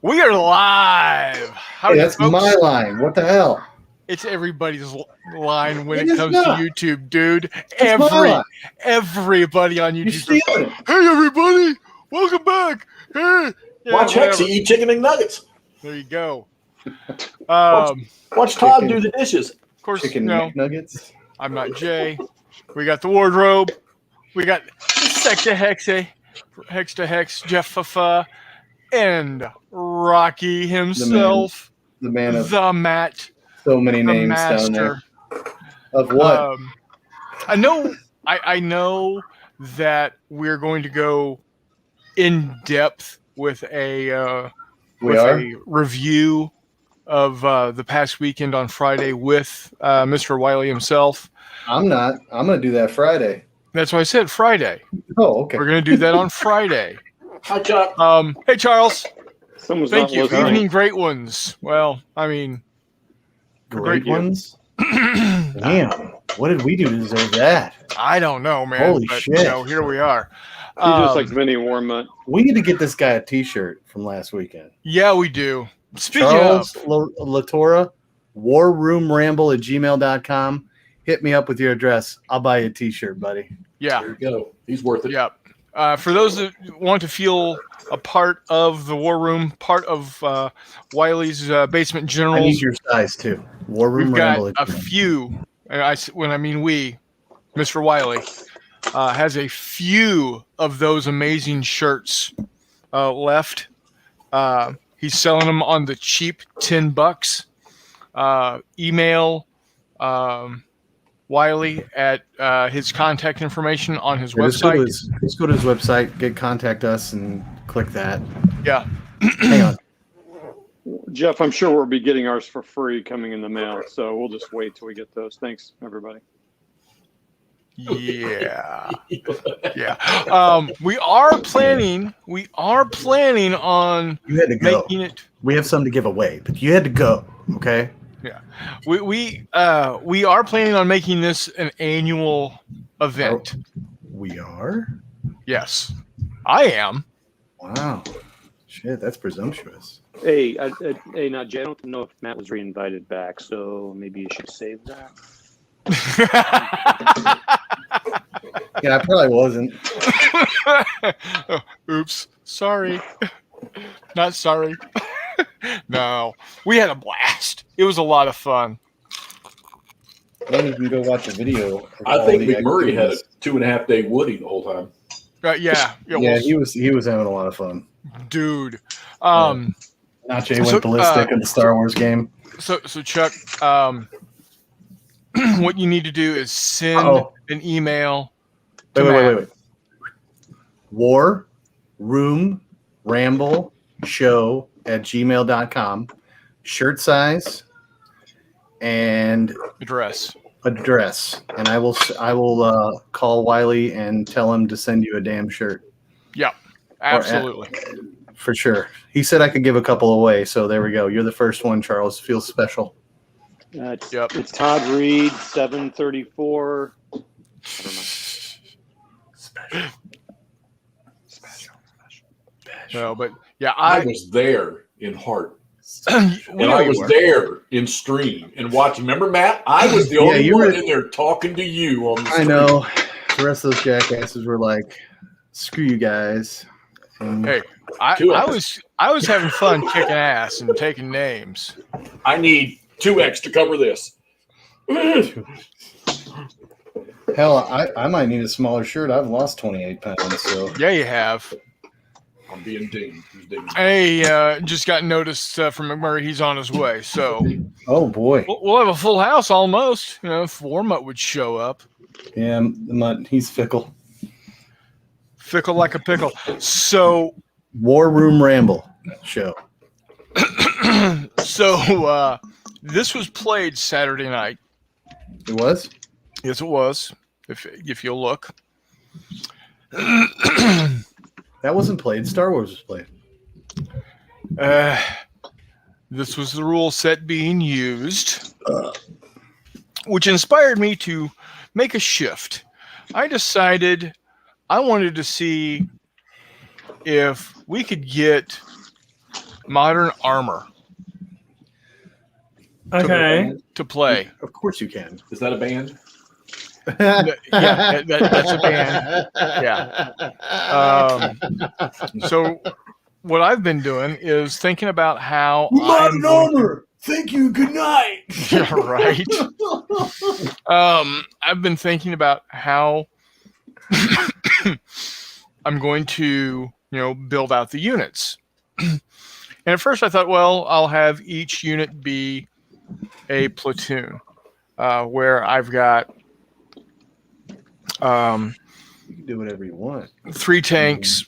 We are live. Hey, that's my line. What the hell? It's everybody's line when It it is comes not. to YouTube, dude. That's my line. Everybody on You YouTube. stealing it. Hey, everybody, welcome back. Hey, yeah, Watch whatever. Hexy eat chicken McNuggets. There you go. Watch Todd Chicken. do the dishes. Of course, Chicken no, McNuggets. I'm not Jay. We got the wardrobe. We got Secta Hex to Hex, Jeff Fafa, and Rocky himself, The man of the Matt, so many the names down there. master. Of what? I know that we're going to go in depth with a review of the past weekend on Friday with Mr. Wiley himself. I'm not. I'm going to do that Friday. That's why I said Friday. Oh, okay. We're going to do that on Friday. Hi, Chuck. Hey, Charles. Someone's Thank not you. listening. Evening Great Ones. Well, I mean, Great you. ones? Damn. What did we do to deserve that? I don't know, man. Holy but, shit. You know, here we are. He just likes Vinny Warmutt. We need to get this guy a T-shirt from last weekend. Yeah, we do. Speaking Charles of, Latorra, warroomramble@gmail.com. Hit me up with your address. I'll buy you a T-shirt, buddy. yeah. There you go. He's worth it. Yep. For those that want to feel a part of the War Room, part of Wiley's Basement I Generals, need your size too. War Room we've got Ramble. a few. And when I mean we, Mr. Wiley has a few of those amazing shirts left. He's selling them on the cheap, $10. Email Wiley at his contact information on his website. Let's go to his website, contact us, and click that. Yeah. Hang on. Jeff, I'm sure we'll be getting ours for free coming in the mail, so we'll just wait till we get those. Thanks, everybody. Yeah. Yeah. We are planning on You had to go. making it. We have some to give away, but you had to go. Okay. Yeah. We are planning on making this an annual event. We are. Yes. I am. Wow. Shit, that's presumptuous. Hey, now, Jay, I don't know if Matt was reinvited back, so maybe you should save that. Yeah, I probably wasn't. Oops. Sorry. Not sorry. No. We had a blast. It was a lot of fun. Then you can go watch a video. of I all think the McMurray had a activities. 2.5-day Woody the whole time. Yeah. Yeah, he was having a lot of fun. Dude. Nacho went ballistic in the Star Wars game. So Chuck, what you need to do is send an email to Wait. War Room Ramble Show at gmail.com. Shirt size and address. And I will call Wiley and tell him to send you a damn shirt. Yeah, absolutely. For sure. He said I could give a couple away, so there we go. You're the first one, Charles. Feels special. It's Todd Reed, 734. I don't know. Special. No, but yeah, I was there in heart. and I was there in stream and watching. Remember, Matt? I was the only one in there talking to you on the stream. I know. The rest of those jackasses were like, screw you guys. And hey, I was having fun kicking ass and taking names. I need 2X to cover this. hell, I might need a smaller shirt. I've lost 28 pounds. So Yeah, you have. I'm being dinged. Who's dinged? Hey, just got noticed from McMurray. He's on his way. So oh boy. we'll have a full house almost. You know, if Warmutt would show up. Yeah, he's fickle. Fickle like a pickle. So War Room Ramble Show. So this was played Saturday night. It was? Yes, it was. If you'll look. That wasn't played. Star Wars was played. This was the rule set being used, which inspired me to make a shift. I decided I wanted to see if we could get Modern Armor Okay. to play. Of course you can. Is that a band? Yeah, that's a band. Yeah. So what I've been doing is thinking about how Modern Armor. Thank you. Good night. Yeah, right. I've been thinking about how I'm going to, build out the units. And at first I thought, well, I'll have each unit be a platoon, where I've got You can do whatever you want. 3 tanks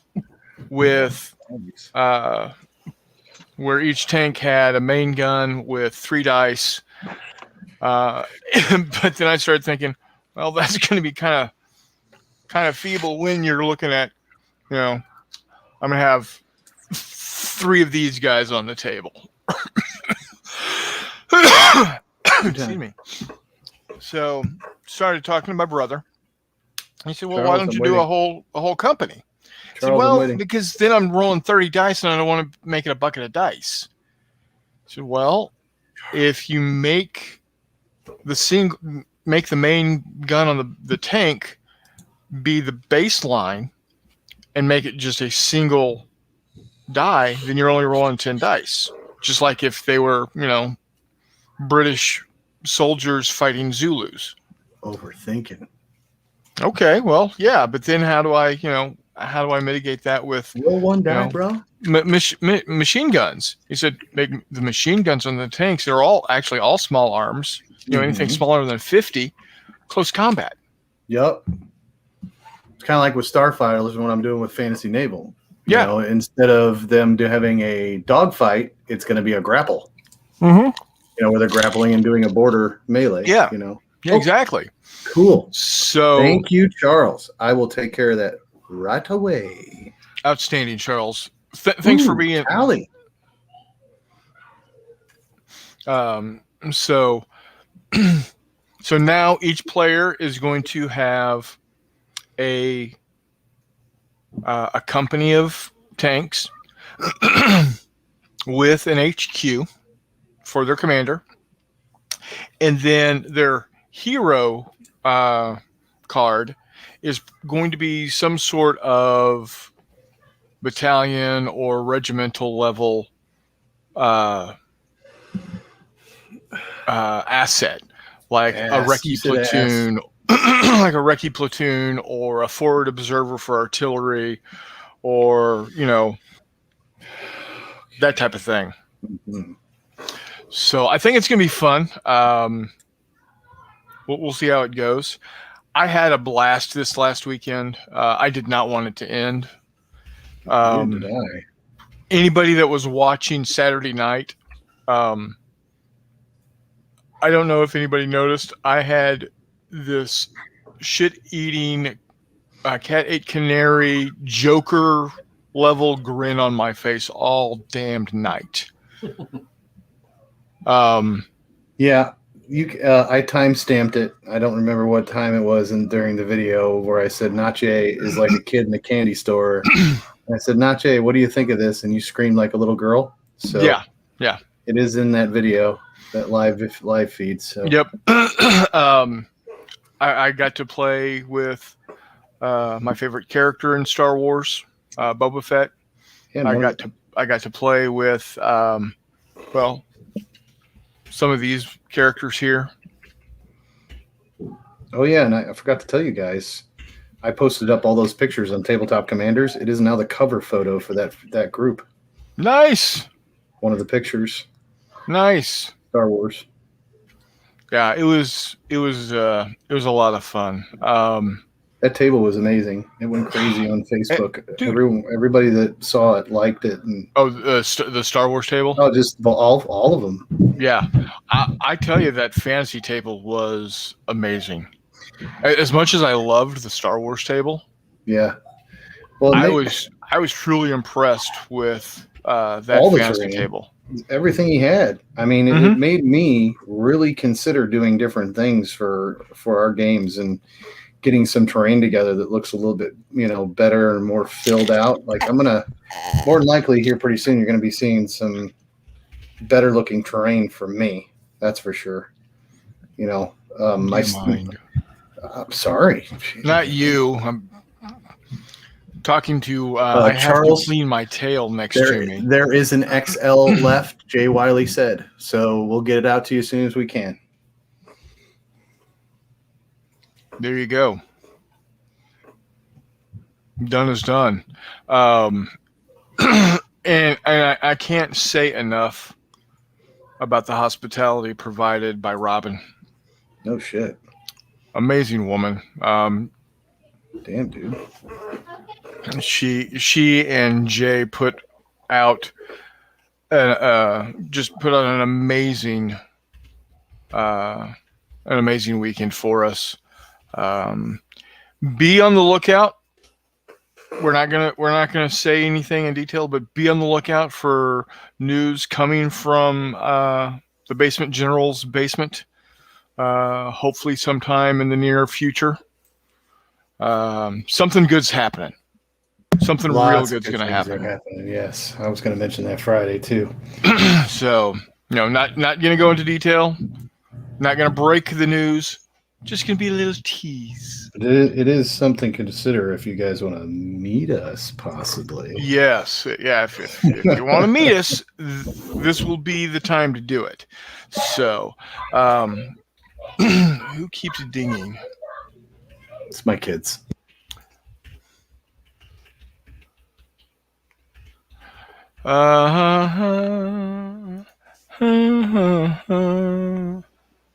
with where each tank had a main gun with 3 dice. But then I started thinking, well, that's going to be kind of feeble when you're looking at, I'm going to have 3 of these guys on the table. Excuse me. So started talking to my brother. He said, well, Charles, why don't I'm you do a waiting. whole company? I said, Charles, I'm well, waiting. because then I'm rolling 30 dice and I don't want to make it a bucket of dice. I said, well, if you make the main gun on the tank be the baseline and make it just a single die, then you're only rolling 10 dice. Just like if they were, British soldiers fighting Zulus. Overthinking. Okay, well, yeah, but then how do I mitigate that with Roll one die, No. bro. machine guns? He said make the machine guns on the tanks. They're all small arms. Anything smaller than 50, close combat. Yep. It's kind of like with Starfighters when I'm doing with Fantasy Naval. Yeah. Instead of them having a dogfight, it's going to be a grapple. Mm-hmm. Where they're grappling and doing a border melee. Yeah. Oh. Exactly. Cool. So Thank you, Charles. I will take care of that right away. outstanding, Charles. Thanks for Ooh, being. Tally. So now each player is going to have a company of tanks with an HQ for their commander, and then their hero card is going to be some sort of battalion or regimental level asset, like a recce platoon, like a recce platoon, or a forward observer for artillery, or that type of thing. Mhm. So I think it's going to be fun. We'll see how it goes. I had a blast this last weekend. I did not want it to end. Neither did I. Anybody that was watching Saturday night, I don't know if anybody noticed, I had this shit-eating cat ate canary Joker level grin on my face all damned night. Yeah, I time stamped it. I don't remember what time it was during the video where I said Nache is like a kid in a candy store. And I said, Nache, what do you think of this? And you screamed like a little girl. So Yeah. it is in that video, that live feed. So Yep. I got to play with my favorite character in Star Wars, Boba Fett. yeah, I got to play with some of these characters here. Oh yeah, and I forgot to tell you guys, I posted up all those pictures on Tabletop Commanders. It is now the cover photo for that group. Nice. One of the pictures, Nice. Star Wars. Yeah, it was a lot of fun. That table was amazing. It went crazy on Facebook. Dude. Everybody that saw it liked it, and The Star Wars table. just all of them. Yeah, I tell you, that fantasy table was amazing. As much as I loved the Star Wars table, Yeah. Well, I was truly impressed with that All the fantasy terrain. table. everything he had. I mean, it made me really consider doing different things for our games, and getting some terrain together that looks a little bit, better and more filled out. Like I'm gonna more than likely here pretty soon. You're gonna be seeing some better looking terrain from me. That's for sure. I'm sorry, Not you. I'm talking to. I have Charles, to clean my tail next to me. There is an XL left. Jay Wiley said so. We'll get it out to you as soon as we can. There you go. Done is done. And I can't say enough about the hospitality provided by Robin. No shit. Amazing woman. Damn, dude. She and Jay put out an amazing weekend for us. Be on the lookout. We're not gonna say anything in detail, but be on the lookout for news coming from the Basement General's basement. Hopefully sometime in the near future. Something good's happening. Something real good's going to happen. Yes, I was going to mention that Friday too. So, not going to go into detail. Not going to break the news. Just going to be a little tease. It is something to consider if you guys want to meet us, possibly. Yes, yeah. If you want to meet us, this will be the time to do it. So, who keeps dinging? It's my kids.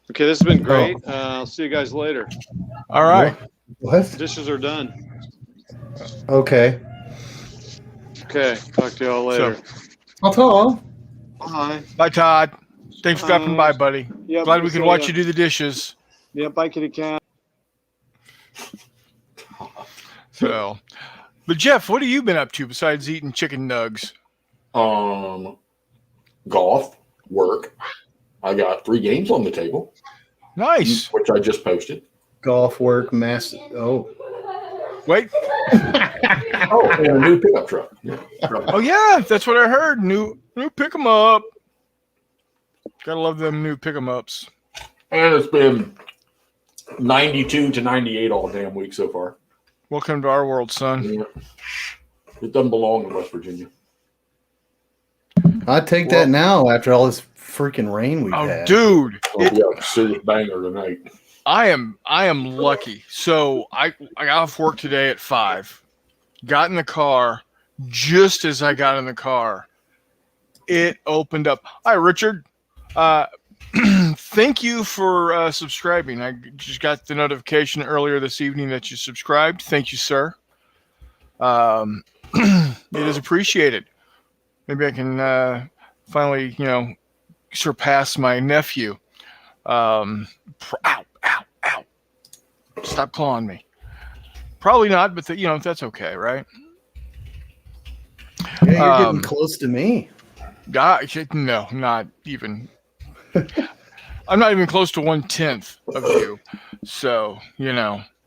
Okay, this has been great. I'll see you guys later. All right. What? Dishes are done. Okay. Okay, talk to y'all later. So, Bye. Bye, Todd. Thanks for stopping by, buddy. Yeah, Glad we could watch you do the dishes. Yeah, bye, kitty cat. So, but Jeff, what have you been up to besides eating chicken nugs? Golf, work. I got 3 games on the table. Nice. Which I just posted. golf, work, Wait. Oh, and a new pickup truck. Yeah. Oh yeah, that's what I heard. New pick 'em up. Gotta love them new pick 'em ups. And it's been 92 to 98 all damn week so far. Welcome to our world, son. Yeah. It doesn't belong in West Virginia. I'd take that now after all this freaking rain we've had. Dude, So we have a serious banger tonight. I am lucky. So I got off work today at 5. Got in the car. Just as I got in the car, it opened up. Hi, Richard. Thank you for subscribing. I just got the notification earlier this evening that you subscribed. Thank you, sir. It is appreciated. Maybe I can finally, surpass my nephew. Ow. Stop clawing me. Probably not, but that's okay, right? Yeah, you're getting close to me. No, not even. I'm not even close to 1/10 of you. So,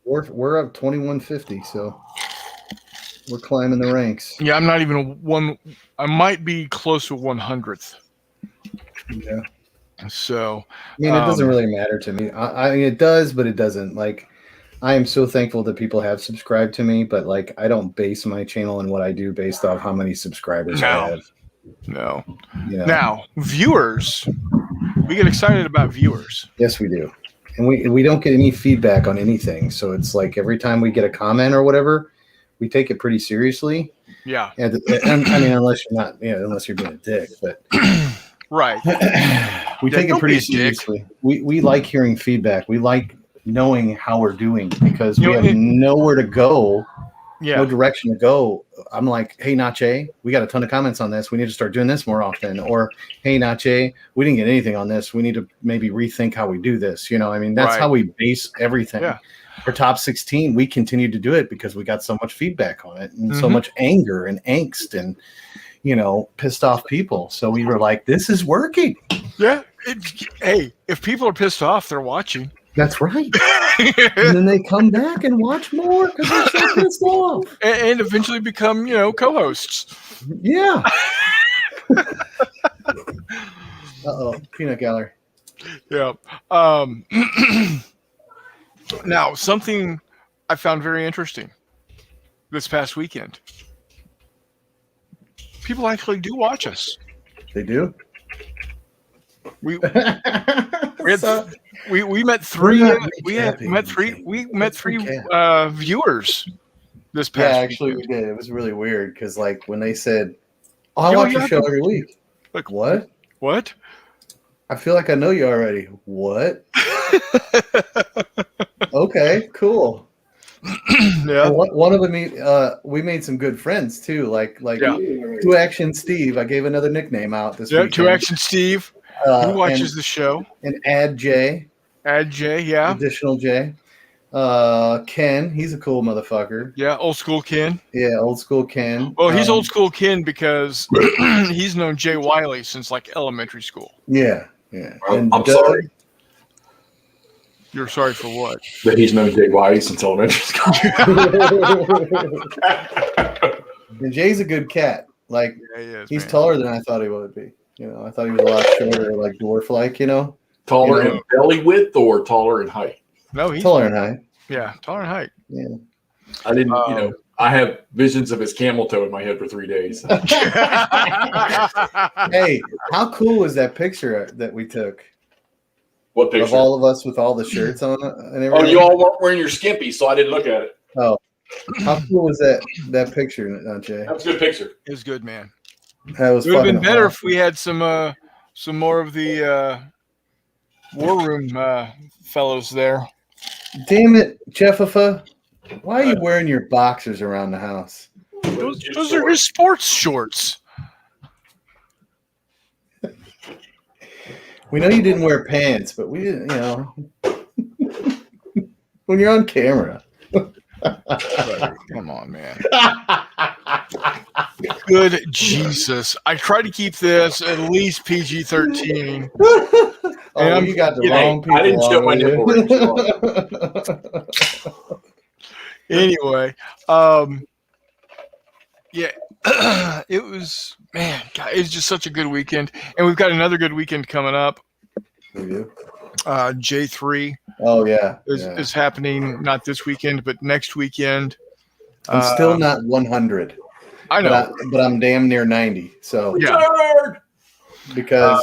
We're up 2150, so we're climbing the ranks. Yeah, I'm not even one. I might be close to 100th. Yeah. So, it doesn't really matter to me. I mean, it does, but it doesn't. Like, I am so thankful that people have subscribed to me, but like, I don't base my channel and what I do based off how many subscribers I have. No. Now, viewers, we get excited about viewers. Yes, we do. And we don't get any feedback on anything. So it's like every time we get a comment or whatever, we take it pretty seriously. Yeah. And I mean, unless you're being a dick, but right. We take it pretty seriously. We like hearing feedback. We like knowing how we're doing because we have nowhere to go, no direction to go. I'm like, hey, Nache, we got a ton of comments on this. We need to start doing this more often. Or, hey, Nache, we didn't get anything on this. We need to maybe rethink how we do this. That's how we base everything. Yeah. For Top 16, we continued to do it because we got so much feedback on it and so much anger and angst and, pissed off people. So we were like, this is working. Yeah. Hey, if people are pissed off, they're watching. That's right. And then they come back and watch more because they're so pissed off. and eventually become, co-hosts. Yeah. Uh-oh, peanut gallery. Yeah. Now, something I found very interesting this past weekend. People actually do watch us. They do? We met three. We met three viewers this past. Yeah, actually, we did. It was really weird because, like, when they said, "Oh, I Yo, watch you your show every week," like, what? What? I feel like I know you already. What? Okay, cool. Yeah. And one of them, we made some good friends too. Like Yeah. Two Action Steve. I gave another nickname out this weekend. Two Action Steve, who watches the show. And Ad J. Ad J, yeah. Additional J. Ken, he's a cool motherfucker. Yeah, old school Ken. Yeah, old school Ken. Well, he's old school Ken because he's known Jay Wiley since like elementary school. Yeah, yeah. I'm And sorry You're sorry for what? that he's known Jay White since elementary school. And Jay's a good cat. Like, Yeah, he is, he's man. taller than I thought he would be. I thought he was a lot shorter, like dwarf-like. Taller You know? in belly width or taller in height? No, he's Taller in height. yeah, taller in height. Yeah. I didn't, I have visions of his camel toe in my head for 3 days. Hey, how cool was that picture that we took What of picture? all of us with all the shirts on it and everything? Oh, you all weren't wearing your skimpy, so I didn't look at it. Oh, how cool was that picture, Jay? That was a good picture. It was good, man. That was It would have been fucking better awesome. if we had some more of the war room fellows there. Damn it, Jeffifa. Why are you wearing your boxers around the house? Those are his sports shorts. We know you didn't wear pants, but we didn't, when you're on camera. Come on, man. Good Jesus. I try to keep this at least PG-13. Oh, you got the Yeah, wrong people. I didn't show my nipple rings. Anyway, yeah, it was, man, God, it was just such a good weekend. And we've got another good weekend coming up. We do? J3 Oh, yeah. is happening, not this weekend, but next weekend. I'm still not 100. I know. But I'm damn near 90. So, Yeah. because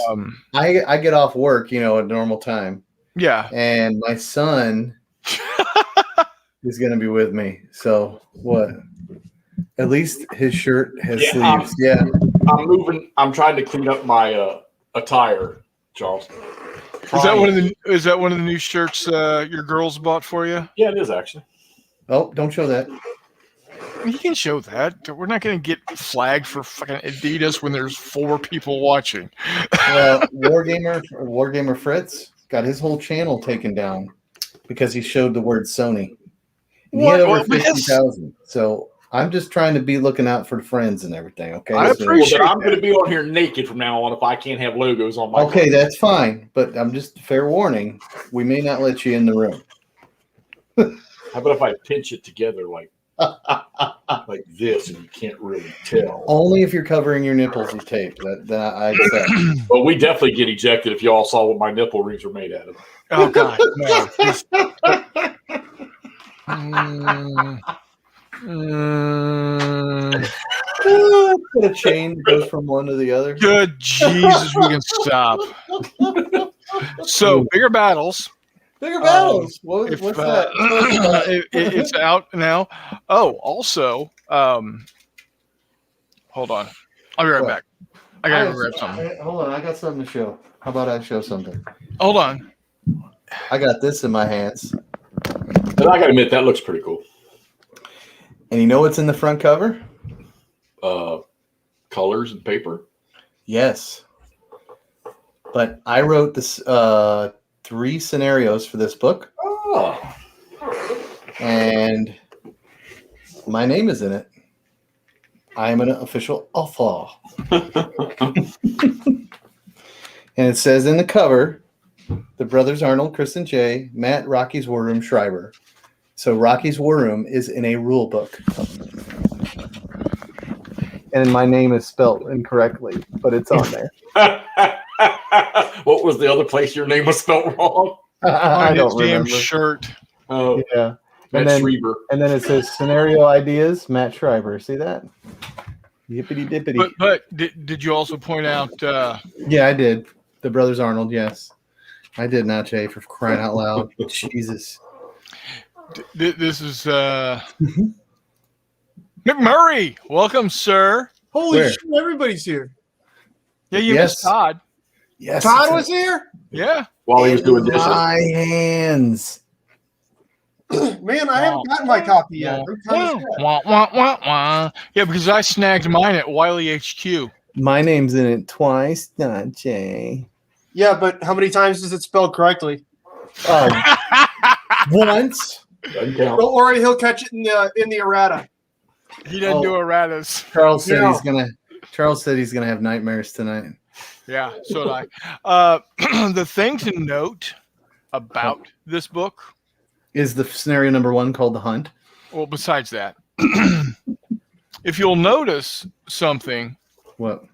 I get off work, at normal time. Yeah. And my son is going to be with me. So what? At least his shirt has sleeves. Yeah. I'm trying to clean up my attire, Charles. Is that one of the new shirts your girls bought for you? Yeah, it is actually. Oh, don't show that. You can show that. We're not going to get flagged for fucking Adidas when there's 4 people watching. Wargamer Fritz got his whole channel taken down because he showed the word Sony. And he had over 50,000. So I'm just trying to be looking out for friends and everything. Okay. I appreciate I'm going to be on here naked from now on if I can't have logos on my. Okay, that's fine. But I'm just fair warning. We may not let you in the room. How about if I pinch it together like this and you can't really tell? Only if you're covering your nipples with tape. That I accept. Well, we definitely get ejected if y'all saw what my nipple rings were made out of. Oh, God. No. Put a chain that goes from one to the other. Good Jesus, we can stop. So, Bigger Battles. Bigger battles. What's If, that? it's out now. Oh, also, hold on. I'll be right What? back. I gotta grab something. Hold on, I got something to show. How about I show something? Hold on. I got this in my hands. And I got to admit, that looks pretty cool. And you know what's in the front cover? Colors and paper. Yes. But I wrote this 3 scenarios for this book, Oh. and my name is in it. I am an official author. And it says in the cover, the brothers Arnold, Chris, and Jay, Matt, Rocky's War Room, Schreiber. So Rocky's War Room is in a rule book. And my name is spelled incorrectly, but it's on there. What was the other place your name was spelled wrong? I On his don't damn remember. shirt. Oh, Yeah. Matt then- Schreiber. And then it says scenario ideas, Matt Schreiber. See that? Yippity dippity. But did you also point out? Yeah, I did. The brothers Arnold, yes. I did, not Jay, for crying out loud. Jesus. This is McMurray. Welcome, sir. Holy Where? shit, everybody's here. Yeah, you Yes. missed Todd. Yes. Todd was here? Yeah. While he was doing dishes. My hands. Man, I haven't gotten my copy yet. I'm kinda sad. Wah, wah, wah, wah. Yeah, because I snagged mine at Wiley HQ. My name's in it twice, not Jay. Yeah, but how many times is it spelled correctly? Once. Doesn't count. Don't worry, he'll catch it in the errata. He doesn't Oh. do erratas. Charles said Yeah. he's gonna have nightmares tonight. Yeah, so did I. The thing to note about this book, Is the scenario number 1 called The Hunt? well, besides that, if you'll notice something, What?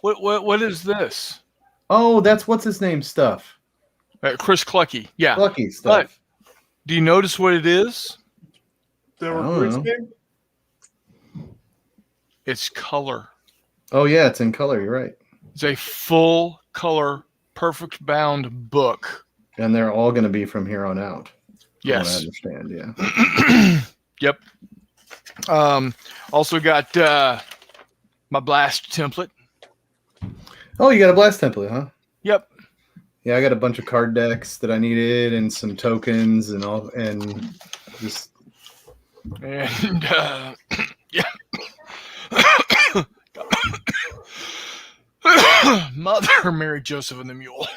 what is this? Oh, that's what's his name stuff. Chris Clucky. Yeah. Lucky stuff. Do you notice what it is? The I don't recruits know. game? It's color. Oh yeah, it's in color. You're right. It's a full color, perfect bound book. And they're all going to be from here on out. from what I Yes. understand. Yeah. Yep. Also got my blast template. Oh, you got a blast template, huh? Yep. Yeah, I got a bunch of card decks that I needed and some tokens and all, and just And yeah. Mother Mary Joseph and the Mule.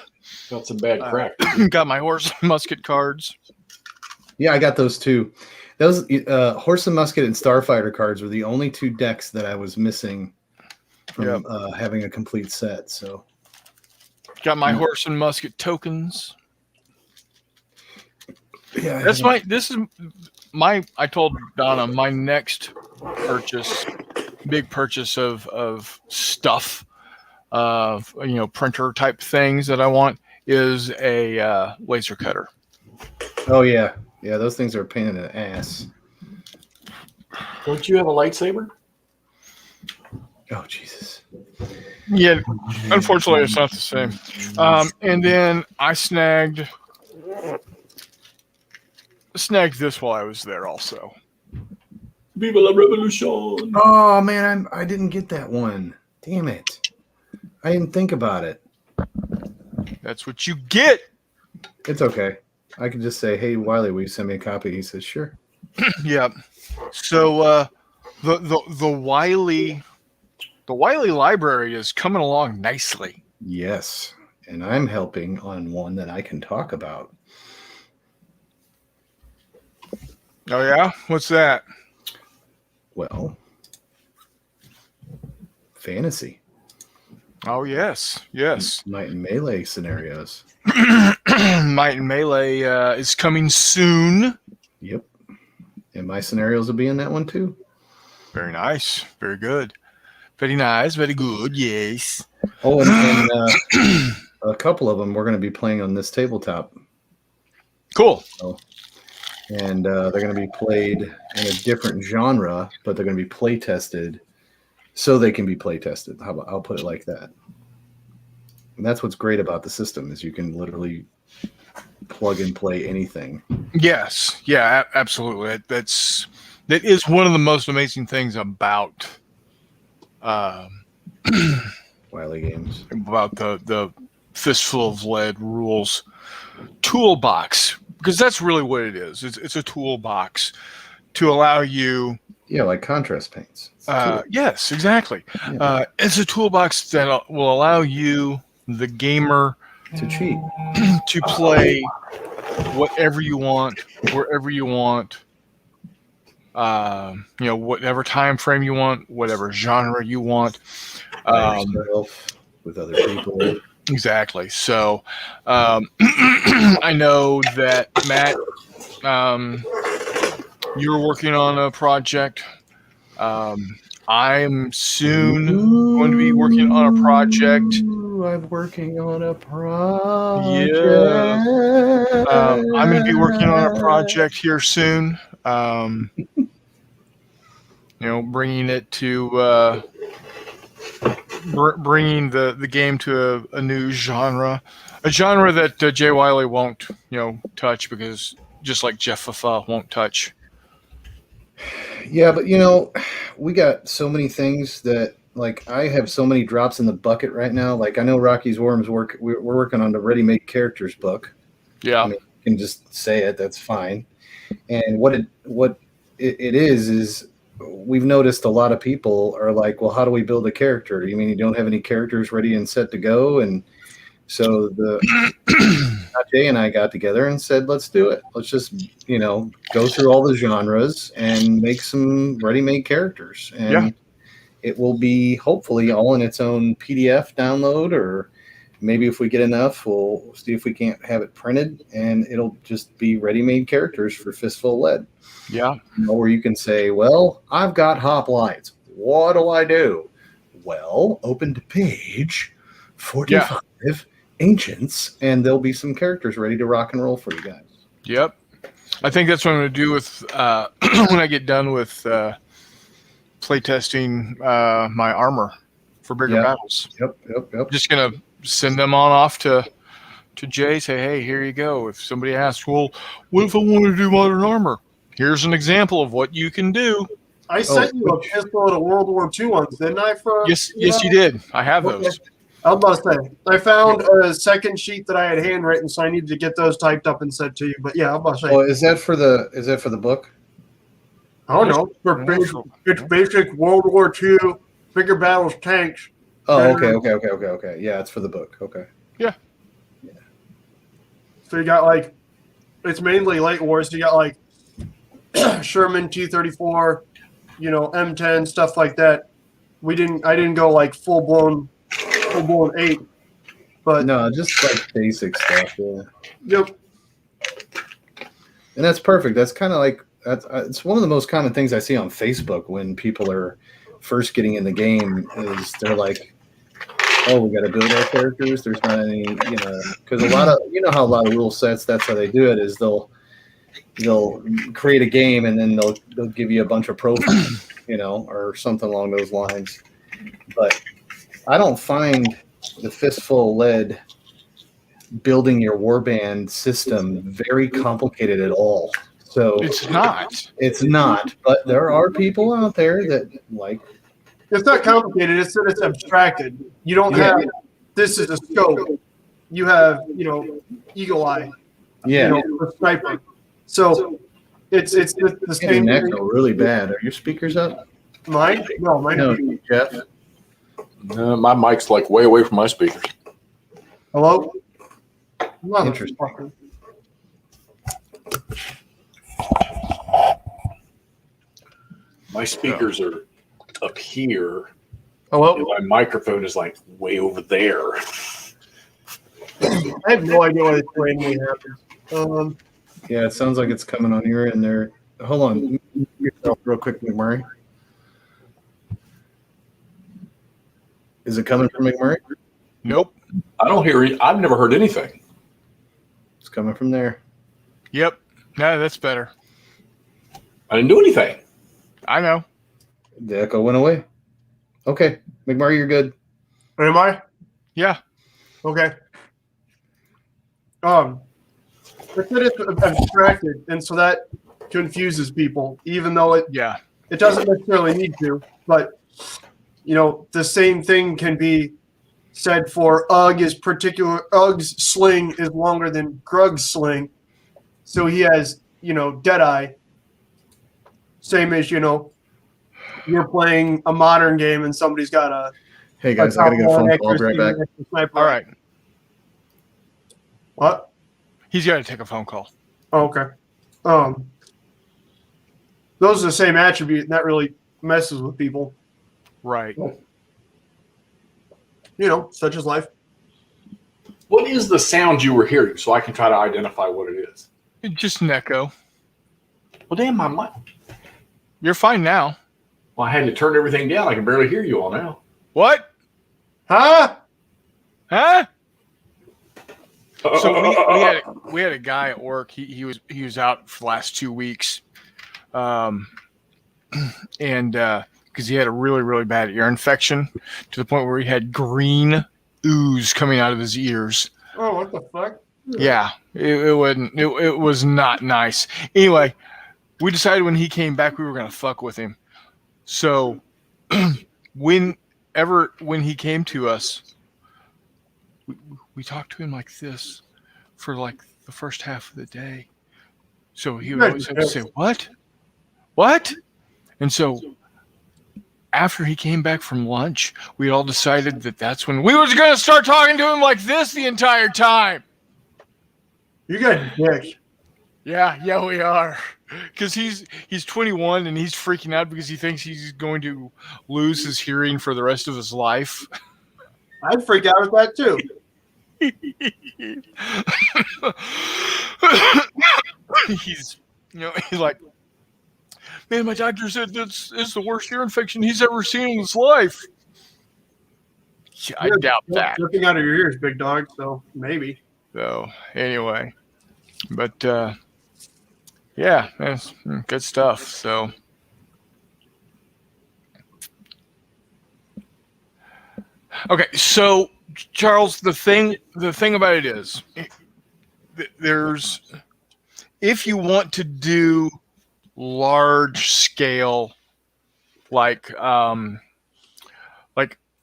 Got some bad crack. Got my horse and musket cards. yeah, I got those too. Those Horse and Musket and Starfighter cards were the only 2 decks that I was missing from having a complete set. So Got my horse and musket tokens. yeah, This is my I told Donna my next purchase, big purchase of stuff, printer type things that I want is a laser cutter. Oh yeah, those things are a pain in the ass. Don't you have a lightsaber? Oh Jesus. Yeah, unfortunately, it's not the same. And then I snagged this while I was there also. Viva la revolution! Oh man, I didn't get that one. Damn it! I didn't think about it. That's what you get. It's okay. I could just say, "Hey Wiley, will you send me a copy?" He says, "Sure." Yeah. So the Wiley library is coming along nicely. Yes, and I'm helping on one that I can talk about. Oh yeah, what's that? Well, fantasy, Oh yes, Might and Melee scenarios. Might and Melee is coming soon. Yep, and my scenarios will be in that one too. Very nice, very good, very nice, very good. Yes. Oh, and a couple of them we're going to be playing on this tabletop. Cool. And they're going to be played in a different genre, but they're going to be play tested, so they can be play tested. I'll put it like that. And that's what's great about the system is you can literally plug and play anything. Yes. Yeah. Absolutely. That is one of the most amazing things about Wiley Games. about the Fistful of Lead rules toolbox, because that's really what it is. It's a toolbox to allow you. Yeah, like contrast paints. It's a tool. Yes, exactly. Yeah. It's a toolbox that will allow you, the gamer, To cheat. to play whatever you want, wherever you want. Whatever time frame you want, whatever genre you want. By yourself, with other people. Exactly. So I know that Matt, you're working on a project. I'm soon going to be working on a project. I'm working on a project. Yeah. I'm going to be working on a project here soon. Bringing it to bringing the game to a new genre, a genre that Jay Wiley won't touch, because just like Jeff Fafa won't touch. Yeah, but we got so many things that, like, I have so many drops in the bucket right now. Like, I know Rocky's Worms we're working on the ready-made characters book. Yeah. I mean, you can just say it, that's fine. And what it is we've noticed a lot of people are like, well, how do we build a character? You mean you don't have any characters ready and set to go? And so Jay and I got together and said, let's do it. Let's just, go through all the genres and make some ready-made characters. And it will be hopefully all in its own PDF download, or maybe if we get enough, we'll see if we can't have it printed, and it'll just be ready-made characters for Fistful of Lead. Yeah. Where you can say, well, I've got hoplites. What do I do? Well, open to page 45. Yeah. Ancients, and there'll be some characters ready to rock and roll for you guys. Yep. I think that's what I'm going to do with when I get done with playtesting my armor for bigger battles. Yep. Just going to send them on off to Jay, say, hey, here you go. If somebody asks, well, what if I want to do modern armor? Here's an example of what you can do. I sent you a pistol to World War II ones, didn't I? Yes, you did. I have those. I was about to say, I found a second sheet that I had handwritten, so I needed to get those typed up and sent to you. But yeah, I'm about to say. Oh, is that for the book? I don't know. It's basic World War II, bigger battles, tanks. Oh, okay. Yeah, it's for the book. Okay. Yeah. So you got it's mainly late wars. So you got Sherman T-34, M10, stuff like that. I didn't go full blown 8, but no, just basic stuff. Yeah. Yep. And that's perfect. That's kind of it's one of the most common things I see on Facebook when people are first getting in the game, is they're like, oh, we got to build our characters. There's not any, because a lot of, how a lot of rule sets, that's how they do it, is they'll create a game and then they'll give you a bunch of profiles, or something along those lines. But I don't find the Fistful of Lead building your warband system very complicated at all. So it's not. But there are people out there that it's not complicated. It's that it's abstracted. You don't have this is a scope. You have eagle eye. Yeah. A sniper. So it's the same. Echo really bad. Are your speakers up? Mine? No, mine. No, Jeff. No, my mic's way away from my speakers. Hello? Interesting. My speakers are up here. Hello? And my microphone is way over there. I have no idea why this randomly happens. Yeah, it sounds like it's coming on your end there. Hold on. Mute yourself real quick, McMurray. Is it coming from McMurray? Nope. I don't hear it. I've never heard anything. It's coming from there. Yep. No, that's better. I didn't do anything. I know. The echo went away. Okay. McMurray, you're good. Am I? Yeah. Okay. I said it's abstracted, and so that confuses people, even though it doesn't necessarily need to. But the same thing can be said for Ugg's sling is longer than Grug's sling, so he has Deadeye. Same as you're playing a modern game and somebody's got a. Hey guys, I gotta get a phone call. I'll be right back. All right. What? He's got to take a phone call. Oh, okay. Those are the same attribute, and that really messes with people. Right. Such as life. What is the sound you were hearing so I can try to identify what it is? It's just an echo. Well, damn, my mic. You're fine now. Well, I had to turn everything down. I can barely hear you all now. What? Huh? Huh? So we had a guy at work. He was out for the last 2 weeks, and because he had a really, really bad ear infection to the point where he had green ooze coming out of his ears. Oh, what the fuck? Yeah, it was not nice. Anyway, we decided when he came back we were gonna fuck with him. So when he came to us, we talked to him like this for like the first half of the day. So he would always have to say, What? And so after he came back from lunch, we all decided that's when we was going to start talking to him like this the entire time. You got dick. Yeah, we are. Because he's 21 and he's freaking out because he thinks he's going to lose his hearing for the rest of his life. I'd freak out at that too. He's like, man, my doctor said this is the worst ear infection he's ever seen in his life. Yeah, I doubt that. Dripping out of your ears, big dog. So maybe. So anyway, but yeah, that's good stuff. So okay, so Charles, the thing about it is, if you want to do large scale, like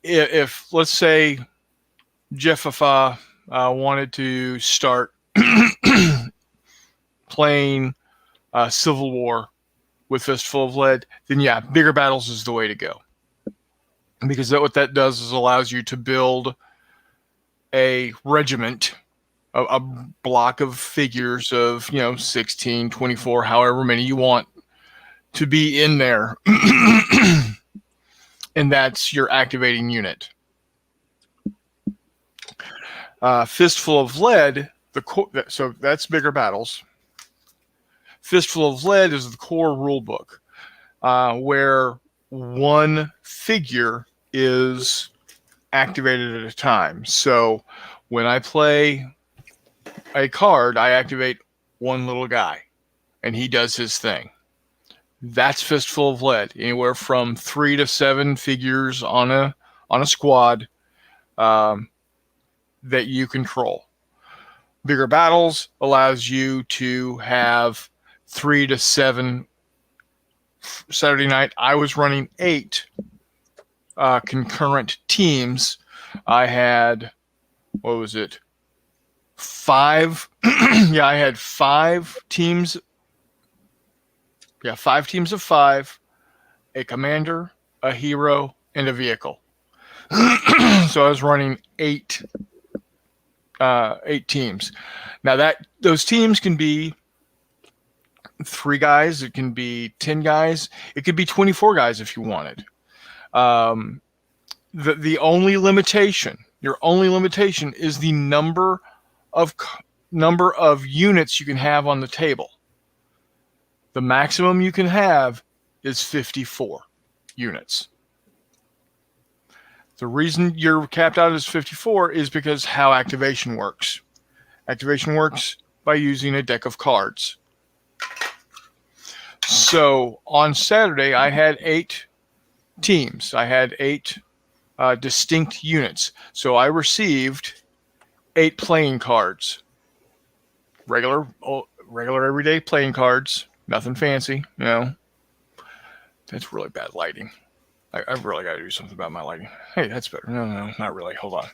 if let's say Jeff Afa wanted to start playing Civil War with Fistful of Lead, then yeah, Bigger Battles is the way to go. Because what that does is allows you to build a regiment, a block of figures of 16, 24, however many you want to be in there. And that's your activating unit. Fistful of Lead, so that's Bigger Battles. Fistful of Lead is the core rule book, where one figure is activated at a time. So when I play a card, I activate one little guy, and he does his thing. That's Fistful of Lead. Anywhere from 3 to 7 figures on a squad that you control. Bigger Battles allows you to have 3 to 7. Saturday night, I was running 8 concurrent teams. I had, 5? Yeah, I had 5 teams. Yeah, 5 teams of 5, a commander, a hero, and a vehicle. So I was running 8 teams. Now those teams can be 3 guys, it can be 10 guys, it could be 24 guys if you wanted. The only limitation, your only limitation is the number of units you can have on the table. The maximum you can have is 54 units. The reason you're capped out as 54 is because how activation works. Activation works by using a deck of cards. So on Saturday, I had 8 teams. I had 8 distinct units. So I received 8 playing cards. Regular everyday playing cards. Nothing fancy, That's really bad lighting. I've really got to do something about my lighting. Hey, that's better. No, not really. Hold on.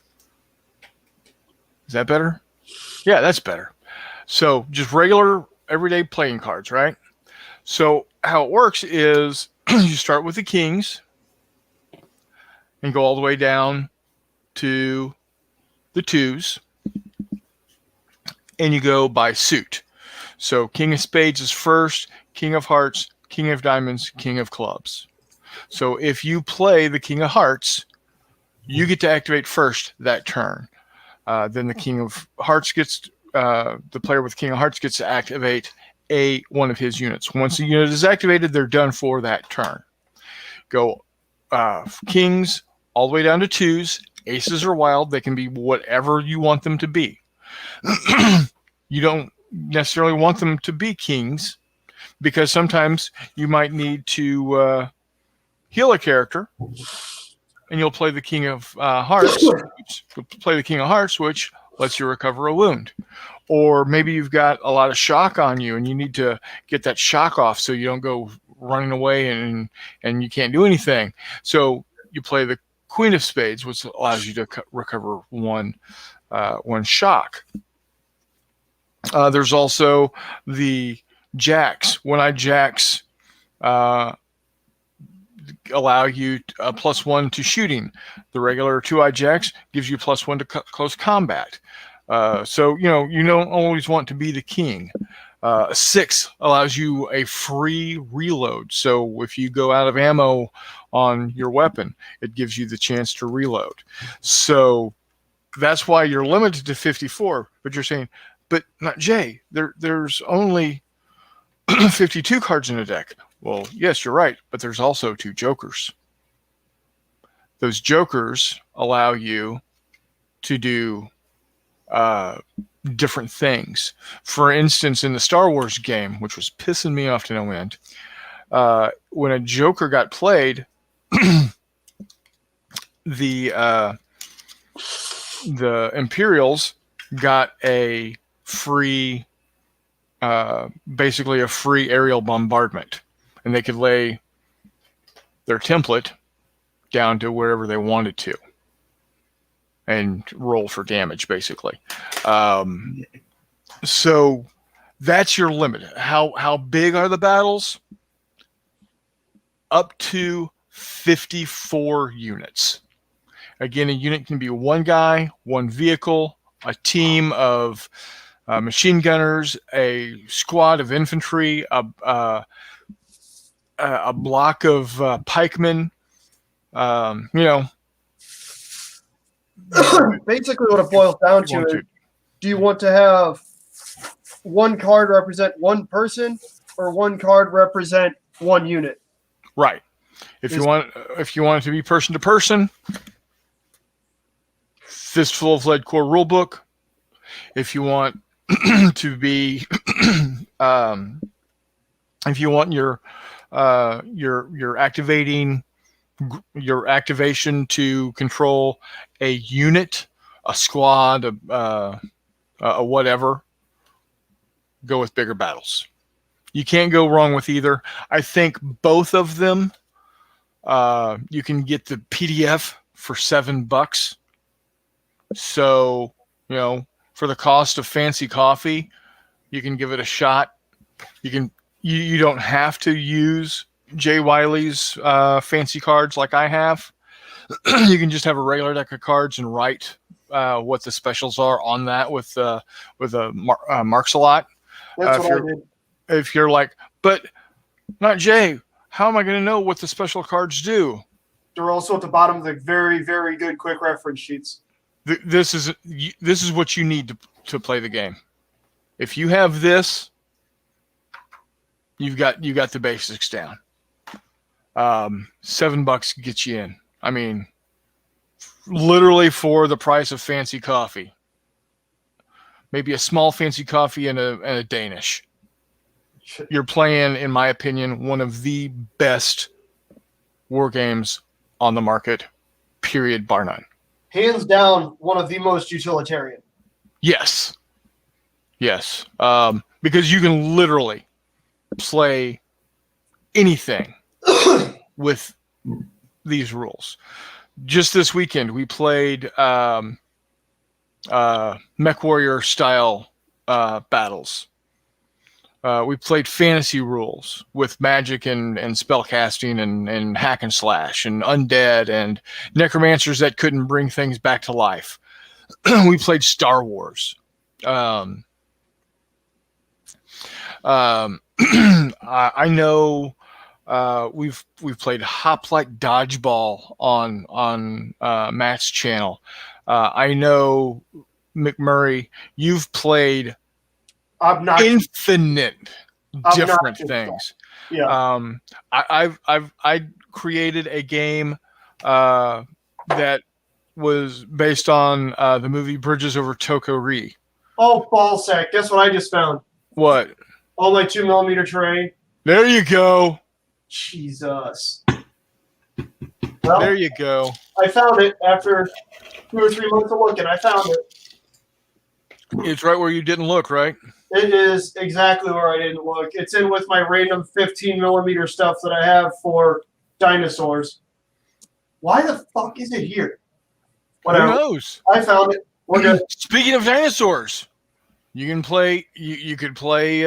Is that better? Yeah, that's better. So just regular everyday playing cards, right? So how it works is you start with the kings and go all the way down to the 2s, and you go by suit. So King of Spades is first, King of Hearts, King of Diamonds, King of Clubs. So if you play the King of Hearts, you get to activate first that turn. Then the King of Hearts gets the player with King of Hearts gets to activate one of his units. Once the unit is activated, they're done for that turn. Go kings all the way down to twos. Aces are wild. They can be whatever you want them to be. You don't necessarily want them to be kings because sometimes you might need to heal a character, and you'll play the King of Hearts. You'll play the King of Hearts, which lets you recover a wound. Or maybe you've got a lot of shock on you, and you need to get that shock off so you don't go running away and you can't do anything. So you play the Queen of Spades, which allows you to recover one shock. There's also the jacks. One-eyed jacks allow you a +1 to shooting. The regular two-eyed jacks gives you +1 to close combat. So you don't always want to be the king. 6 allows you a free reload. So if you go out of ammo on your weapon, it gives you the chance to reload. So that's why you're limited to 54. But you're saying, but not Jay. There's only 52 cards in a deck. Well, yes, you're right, but there's also 2 jokers. Those jokers allow you to do different things. For instance, in the Star Wars game, which was pissing me off to no end, when a joker got played, the Imperials got a free, basically a free aerial bombardment, and they could lay their template down to wherever they wanted to and roll for damage, basically. So that's your limit. How big are the battles? Up to 54 units. Again, a unit can be one guy, one vehicle, a team of machine gunners, a squad of infantry, a block of pikemen. Basically, what it boils down to is, do you want to have one card represent one person or one card represent one unit? Right. If you want it to be person to person, Fistful of Lead core rulebook. If you want to be, if you want your activation to control a unit, a squad, a whatever, go with Bigger Battles. You can't go wrong with either. I think both of them, you can get the PDF for $7. So, for the cost of fancy coffee, you can give it a shot. You don't have to use Jay Wiley's fancy cards like I have. You can just have a regular deck of cards and write what the specials are on that with a marks a lot. That's what I did. If you're like, but not Jay, how am I going to know what the special cards do? They're also at the bottom of the very, very good quick reference sheets. This is what you need to play the game. If you have this, you've got the basics down. $7 gets you in. I mean, literally for the price of fancy coffee. Maybe a small fancy coffee and a Danish. You're playing, in my opinion, one of the best war games on the market, period, bar none. Hands down, one of the most utilitarian. Yes. Because you can literally play anything with these rules. Just this weekend, we played MechWarrior style battles. We played fantasy rules with magic and spell casting and hack and slash and undead and necromancers that couldn't bring things back to life. We played Star Wars. I know we've played Hoplite Dodgeball on Matt's channel. I know McMurray, you've played Obnoxious. infinite different Obnoxious things. Yeah. I created a game that was based on the movie Bridges Over Toko-Ri. Oh, ballsack. Guess what I just found? What? All my 2mm terrain. There you go. Jesus. Well, There you go. I found it after 2 or 3 months of looking. I found it. It's right where you didn't look, right? It is exactly where I didn't look. It's in with my random 15mm stuff that I have for dinosaurs. Why the fuck is it here? Whatever. Who knows? I found it. We're good. Speaking of dinosaurs, you can play. You could play.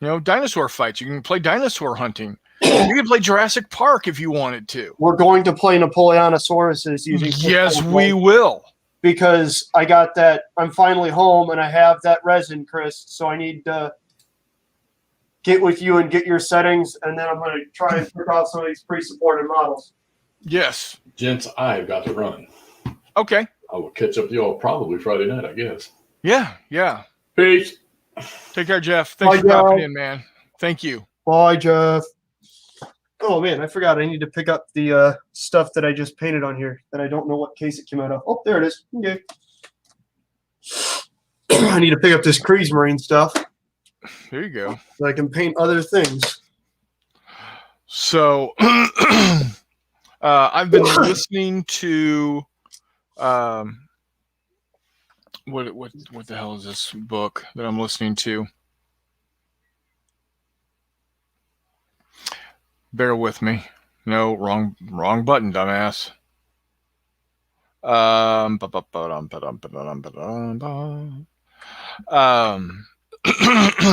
Dinosaur fights. You can play dinosaur hunting. You can play Jurassic Park if you wanted to. We're going to play Napoleonosauruses using. Yes, we will. Because I got that. I'm finally home and I have that resin, Chris. So I need to get with you and get your settings, and then I'm going to try and pick out some of these pre-supported models. Yes. Gents, I've got to run. Okay. I will catch up with you all probably Friday night, I guess. Yeah. Yeah. Peace. Take care, Jeff. Thanks Bye, for dropping Jeff. in, man. Thank you. Bye, Jeff. Oh, man, I forgot. I need to pick up the stuff that I just painted on here that I don't know what case it came out of. Oh, there it is. Okay. I need to pick up this Kriegsmarine stuff There you go. so I can paint other things. So I've been listening to what the hell is this book that I'm listening to? Bear with me. No, wrong button, dumbass.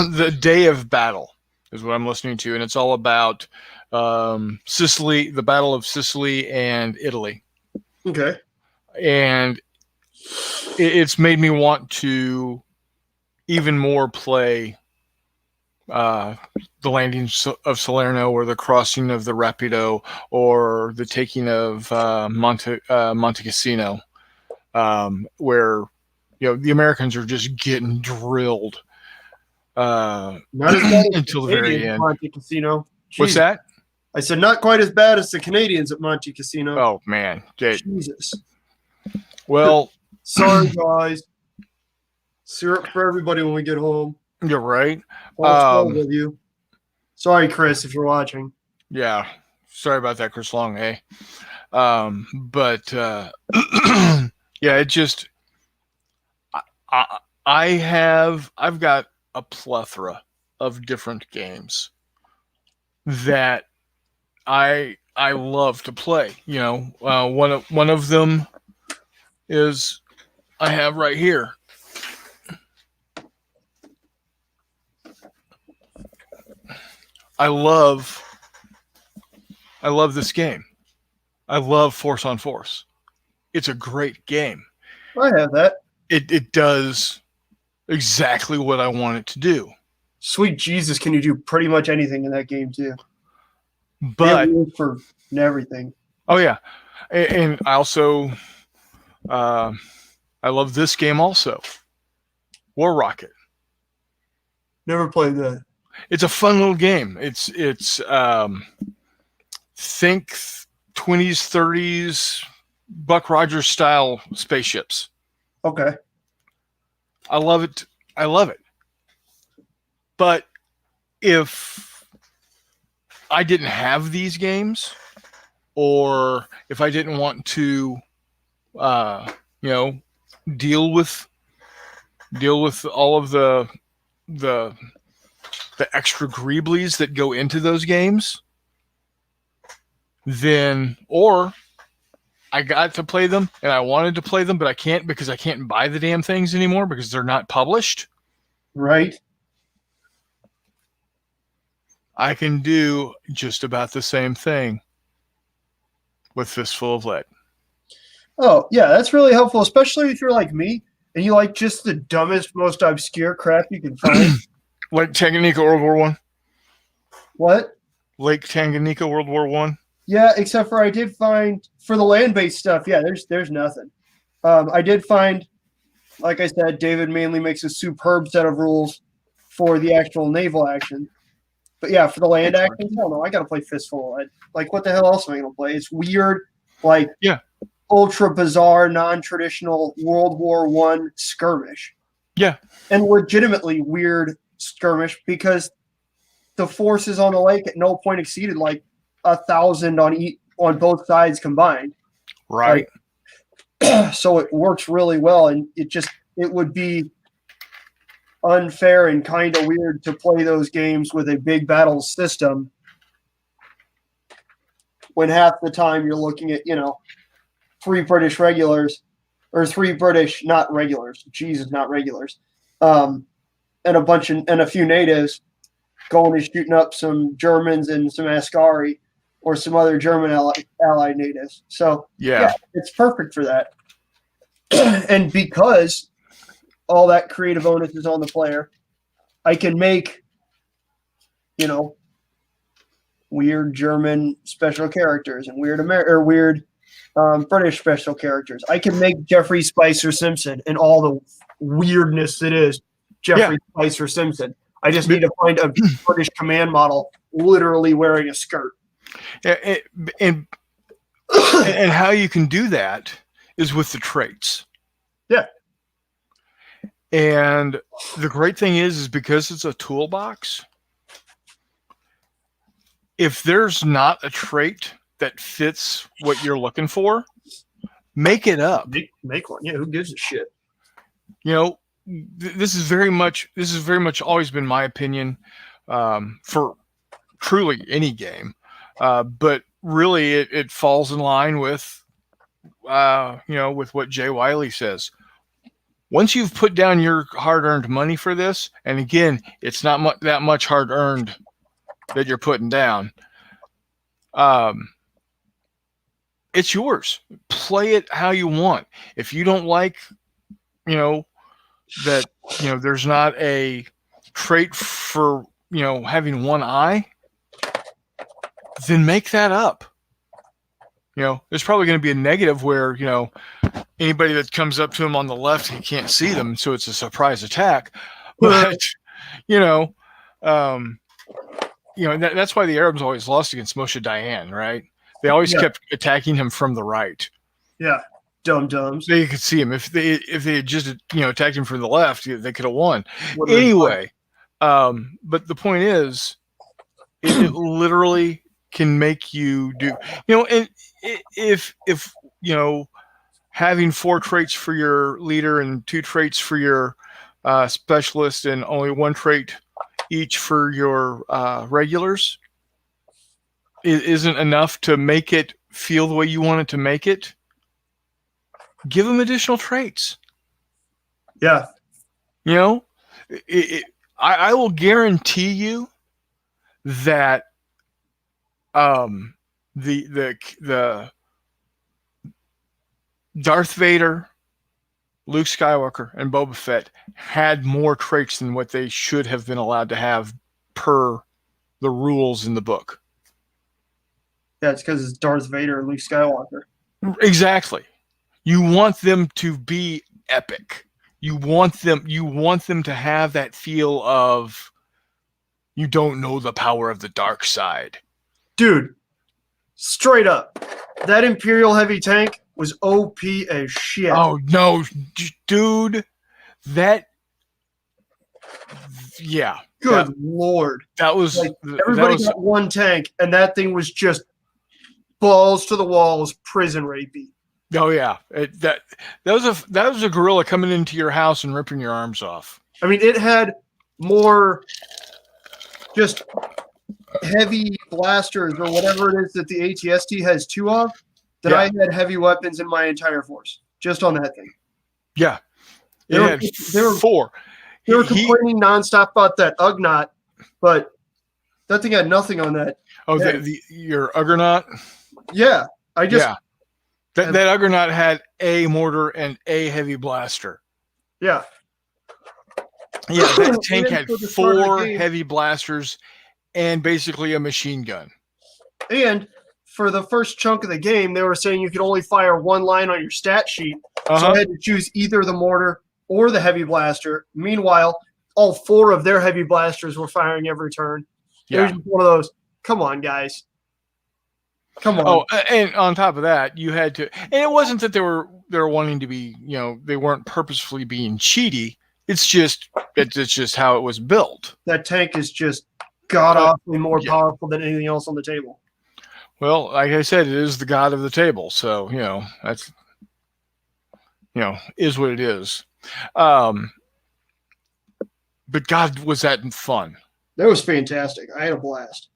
The Day of Battle is what I'm listening to, and it's all about Sicily, the Battle of Sicily and Italy. Okay. And it's made me want to even more play the landing of Salerno, or the crossing of the Rapido, or the taking of Monte Cassino, where the Americans are just getting drilled Not as bad as until the Canadians very at end. Monte Cassino. What's Jesus. that? I said not quite as bad as the Canadians at Monte Cassino. Oh man, Jesus. well, Sorry, guys. Syrup for everybody when we get home. you're right. All 12 of you. Sorry, Chris, if you're watching. Yeah, sorry about that, Chris Long. Hey, but yeah, it just I've got a plethora of different games that I love to play. One of them is I have right here. I love this game. I love Force on Force. It's a great game. I have that. It does exactly what I want it to do. Sweet Jesus, can you do pretty much anything in that game too? But for everything. oh yeah, and I also I love this game also. War Rocket. Never played that. It's a fun little game. It's think 20s, 30s Buck Rogers style spaceships. Okay. I love it. But if I didn't have these games, or if I didn't want to, deal with all of the extra greeblies that go into those games, then, or I got to play them and I wanted to play them, but I can't because I can't buy the damn things anymore because they're not published. Right. I can do just about the same thing with Fistful of Lead. Oh, yeah, that's really helpful, especially if you're like me and you like just the dumbest, most obscure crap you can find. Lake Tanganyika World War One. What? Lake Tanganyika World War One. Yeah, except for I did find for the land-based stuff. Yeah, there's nothing. I did find like I said, David mainly makes a superb set of rules for the actual naval action. But yeah, for the land action, hell no, I got to play Fistful. Like, what the hell else am I going to play? It's weird, like ultra bizarre, non-traditional World War I skirmish. Yeah, and legitimately weird skirmish because the forces on the lake at no point exceeded like 1,000 on both sides combined. Right. So it works really well, and it would be unfair and kind of weird to play those games with a big battle system when half the time you're looking at 3 British regulars or 3 British not regulars, Jesus, not regulars, and a few natives going and shooting up some Germans and some Ascari or some other German allied natives. So yeah, it's perfect for that. And because all that creative onus is on the player, I can make, weird German special characters and weird British special characters. I can make Jeffrey Spicer Simpson and all the weirdness that is Jeffrey Spicer Simpson. I just need to find a British command model literally wearing a skirt. And how you can do that is with the traits. Yeah. And the great thing is because it's a toolbox, if there's not a trait that fits what you're looking for, make it up. Make one. Yeah, who gives a shit? This is very much always been my opinion for truly any game. But really it falls in line with with what Jay Wiley says. Once you've put down your hard-earned money for this, and again, it's not that much hard-earned that you're putting down, it's yours. Play it how you want. If you don't like, that, there's not a trait for, having one eye, then make that up. There's probably going to be a negative where, anybody that comes up to him on the left, he can't see them, so it's a surprise attack. But, that's why the Arabs always lost against Moshe Dayan, right? They always kept attacking him from the right. Yeah, dum-dums. They could see him. If they had just attacked him from the left, they could have won. Anyway, but the point is, it literally can make you do. And if having 4 traits for your leader and 2 traits for your specialist and only 1 trait each for your regulars isn't enough to make it feel the way you want it to make it, give them additional traits. Yeah. I will guarantee you that the Darth Vader, Luke Skywalker, and Boba Fett had more traits than what they should have been allowed to have per the rules in the book. Yeah, it's because it's Darth Vader and Luke Skywalker. Exactly. You want them to be epic. You want them to have that feel of you don't know the power of the dark side. Dude, straight up, that Imperial heavy tank was OP as shit. Oh no, dude, Good Lord. That was everybody got 1 tank, and that thing was just balls to the walls, prison rapey. Oh yeah, that was a gorilla coming into your house and ripping your arms off. I mean, it had more just heavy blasters or whatever it is that the ATST has 2 of than I had heavy weapons in my entire force just on that thing. Yeah, they were 4. They were complaining nonstop about that Ugnaught, but that thing had nothing on that. Oh, your Ugnaught? Yeah, that Ugnaught had a mortar and a heavy blaster. Yeah. Yeah, that tank had 4 heavy blasters and basically a machine gun. And for the first chunk of the game, they were saying you could only fire 1 line on your stat sheet. So I had to choose either the mortar or the heavy blaster. Meanwhile, all 4 of their heavy blasters were firing every turn. It was Yeah. just one of those. Come on, guys. Come on. Oh, and on top of that, you had to, and it wasn't that they were wanting to be, they weren't purposefully being cheaty. It's just how it was built. That tank is just god awfully more yeah. powerful than anything else on the table. Well, like I said, it is the god of the table, so that's is what it is. But God, was that fun? That was fantastic. I had a blast.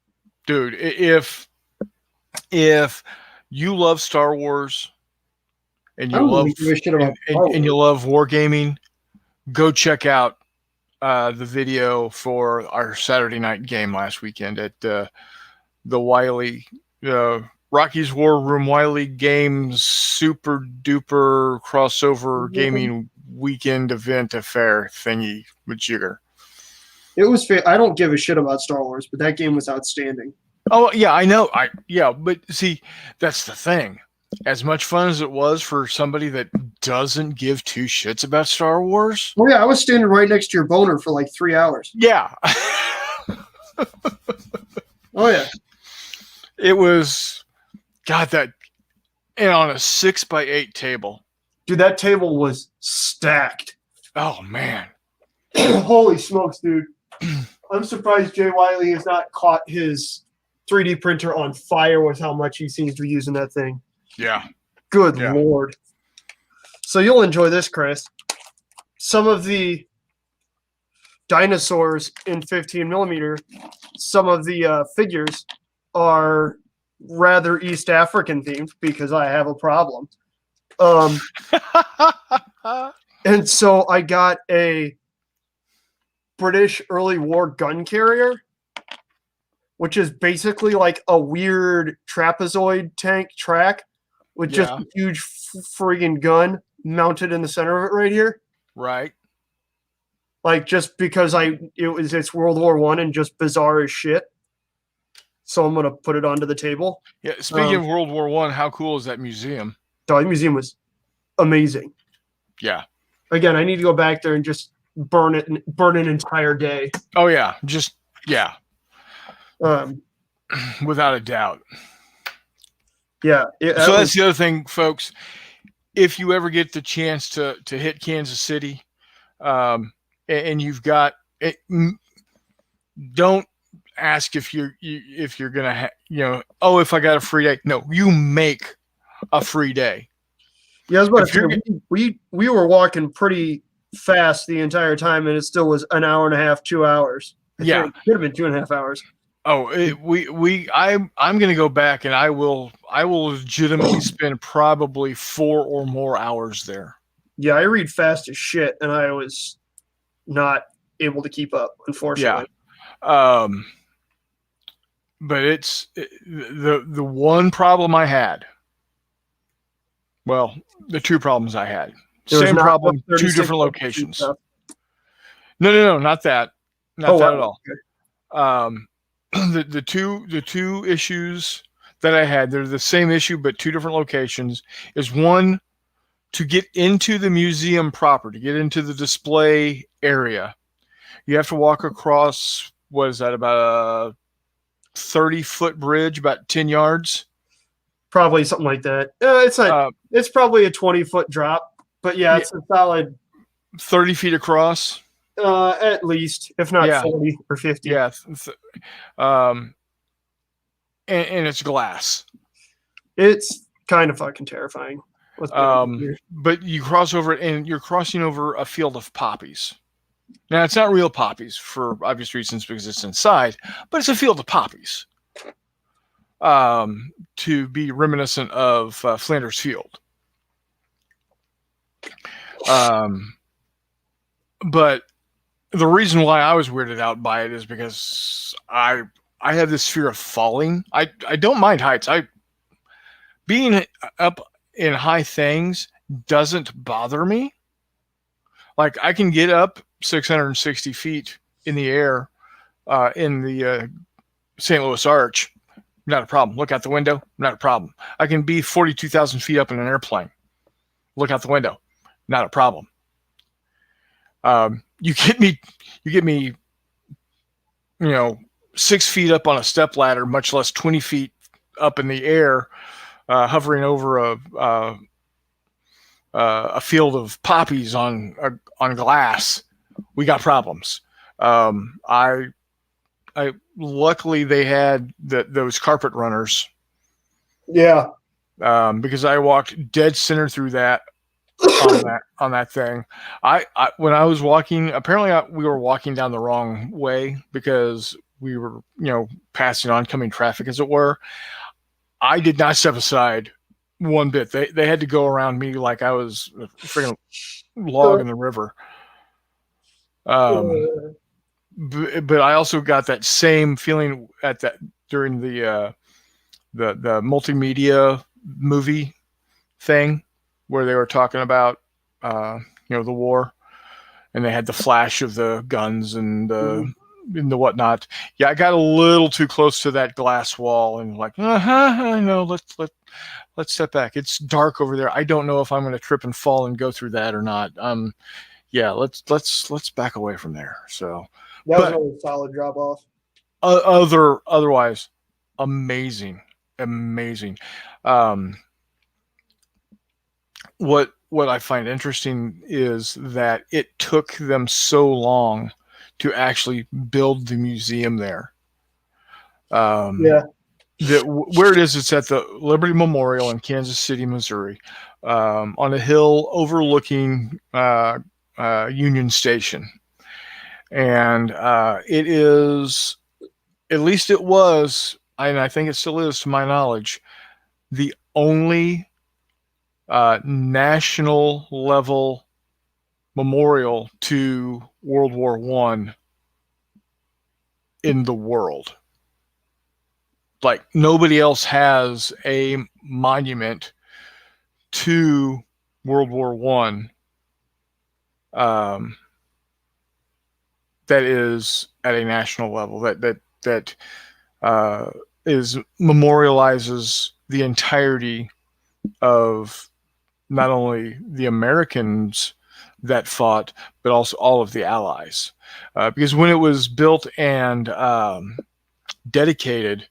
Dude, if you love Star Wars and I you don't love really give a shit about Star and you love wargaming, go check out the video for our Saturday night game last weekend at the Wiley Rockies War Room Wiley Games Super Duper Crossover Gaming Weekend Event Affair thingy with Jigger. It was I don't give a shit about Star Wars, but that game was outstanding. Oh yeah, I know. But see, that's the thing. As much fun as it was for somebody that doesn't give 2 shits about Star Wars. Oh yeah, I was standing right next to your boner for like 3 hours. Yeah. Oh yeah. It was, God, that, and on a 6x8 table. Dude, that table was stacked. Oh man. Holy smokes, dude. I'm surprised Jay Wiley has not caught his 3D printer on fire with how much he seems to be using that thing. Yeah. Good Yeah. Lord. So you'll enjoy this, Chris. Some of the dinosaurs in 15 millimeter, some of the figures are rather East African themed because I have a problem. And so I got a British early war gun carrier, which is basically like a weird trapezoid tank track with just a huge friggin' gun mounted in the center of it right here. Right. Like just because it's World War I and just bizarre as shit. So I'm gonna put it onto the table. Yeah. Speaking of World War I, how cool is that museum? The museum was amazing. Yeah. Again, I need to go back there and just burn an entire day. Oh yeah. Just yeah. Um, Without a doubt. yeah. So that's the other thing, folks. If you ever get the chance to hit Kansas City, and you've got it, don't ask if you're gonna if I got a free day. No, you make a free day. Yeah, I was about to say, we were walking pretty fast the entire time, and it still was an hour and a half, 2 hours. Yeah, it could have been 2.5 hours. Oh, I'm gonna go back, and I will legitimately spend probably 4 or more hours there. Yeah, I read fast as shit, and I was not able to keep up, unfortunately. Yeah. But it's the one problem I had. Well, the 2 problems I had. Same problem, 2 different locations. No, not that. Not that at all. Okay. The two issues that I had, they're the same issue, but 2 different locations. Is one, to get into the museum proper, to get into the display area, you have to walk across, what is that, about a 30-foot bridge, about 10 yards? Probably something like that. It's probably a 20-foot drop, but yeah, it's a solid 30 feet across. At least, if not 40 or 50. Yeah. And it's glass. It's kind of fucking terrifying. But you cross over it, and you're crossing over a field of poppies. Now, it's not real poppies for obvious reasons because it's inside, but it's a field of poppies. To be reminiscent of Flanders Field. But the reason why I was weirded out by it is because I have this fear of falling. I don't mind heights. Being up in high things doesn't bother me. Like, I can get up 660 feet in the air in the St. Louis Arch. Not a problem. Look out the window. Not a problem. I can be 42,000 feet up in an airplane. Look out the window. Not a problem. You get me, you know, 6 feet up on a step ladder, much less 20 feet up in the air, hovering over a field of poppies on glass. We got problems. I luckily they had those carpet runners. Yeah. Because I walked dead center through that on that thing. I when I was walking, apparently we were walking down the wrong way because we were, passing oncoming traffic, as it were. I did not step aside one bit. They had to go around me like I was a freaking log in the river. But I also got that same feeling during the multimedia movie thing where they were talking about the war, and they had the flash of the guns and the whatnot. Yeah, I got a little too close to that glass wall and like, I know, let's step back. It's dark over there. I don't know if I'm going to trip and fall and go through that or not. Yeah, let's back away from there. So that was a really solid drop off. Otherwise, amazing. What I find interesting is that it took them so long to actually build the museum there. Where it is, it's at the Liberty Memorial in Kansas City, Missouri, on a hill overlooking Union Station. And it is, at least it was, and I think it still is to my knowledge, the only national level memorial to World War I in the world. Like, nobody else has a monument to World War I that is at a national level, that memorializes the entirety of not only the Americans that fought, but also all of the Allies. Because when it was built and dedicated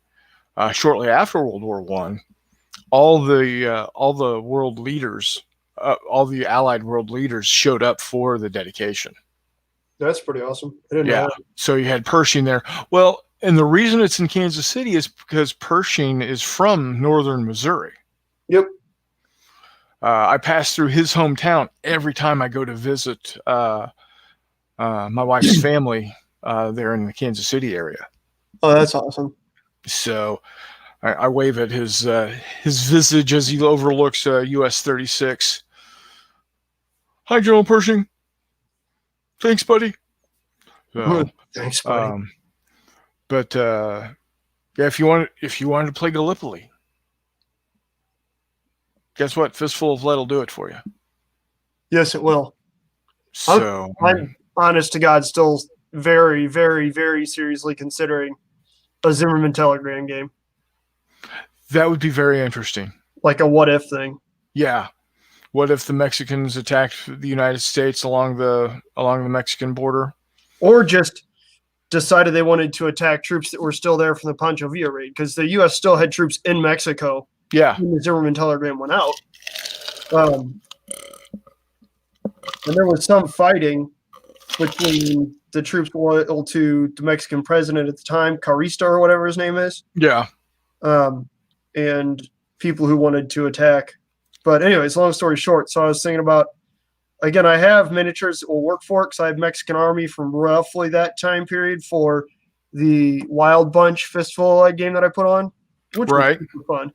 shortly after World War I, all the world leaders, all the Allied world leaders showed up for the dedication. That's pretty awesome. I didn't know that. So you had Pershing there. Well, and the reason it's in Kansas City is because Pershing is from northern Missouri. Yep. I pass through his hometown every time I go to visit my wife's family there in the Kansas City area. Oh, that's awesome. So I wave at his visage as he overlooks US 36. Hi, General Pershing. Thanks, buddy. So, thanks, buddy. But if you wanted to play Gallipoli, guess what? Fistful of Lead will do it for you. Yes, it will. So I'm honest to God, still very, very, very seriously considering a Zimmerman Telegram game. That would be very interesting. Like a what if thing. Yeah. What if the Mexicans attacked the United States along the Mexican border? Or just decided they wanted to attack troops that were still there from the Pancho Villa raid, because the U.S. still had troops in Mexico. Yeah. When the Zimmerman Telegram went out. And there was some fighting between the troops loyal to the Mexican president at the time, Carristo or whatever his name is. Yeah. And people who wanted to attack. But anyways, long story short, so I was thinking about, again, I have miniatures that will work for it because I have Mexican Army from roughly that time period for the Wild Bunch Fistful of Lead game that I put on, which was super fun.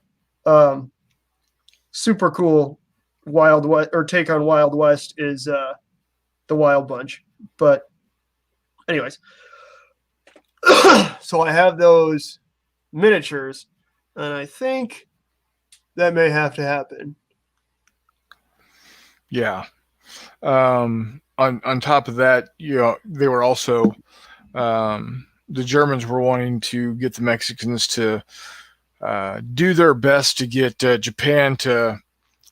Super cool Wild West, or take on Wild West is the Wild Bunch. But anyways, so I have those miniatures, and I think that may have to happen. Yeah. On top of that, they were also the Germans were wanting to get the Mexicans to do their best to get Japan to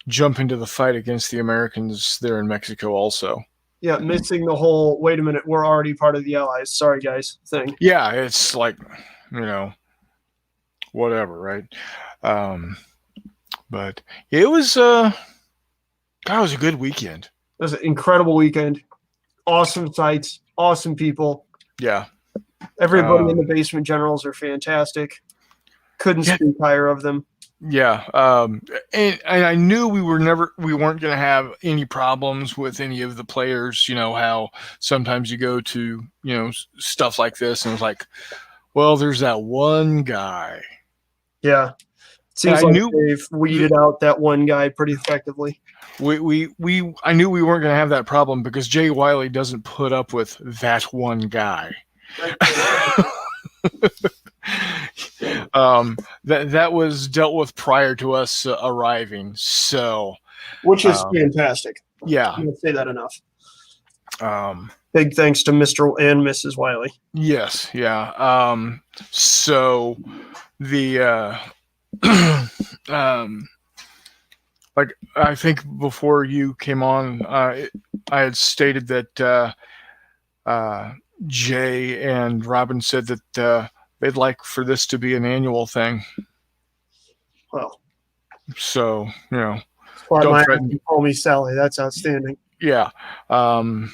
jump into the fight against the Americans there in Mexico also. Yeah, missing the whole "wait a minute, we're already part of the Allies. Sorry, guys" thing. Yeah, it's like, whatever, right? But it was God, it was a good weekend. It was an incredible weekend. Awesome sights, awesome people. Yeah. Everybody in the Basement Generals are fantastic. Couldn't speak higher of them. Yeah. And I knew we weren't going to have any problems with any of the players. You know, how sometimes you go to, stuff like this and it's like, well, there's that one guy. Yeah. Seems like they've weeded out that one guy pretty effectively. I knew we weren't going to have that problem because Jay Wiley doesn't put up with that one guy. That was dealt with prior to us arriving. So, which is fantastic. Yeah, I can't say that enough. Big thanks to Mr. and Mrs. Wiley. Yes, yeah. So the like I think before you came on, I had stated that Jay and Robin said that they'd like for this to be an annual thing. Well, so don't threaten. You call me Sally. That's outstanding. Yeah. And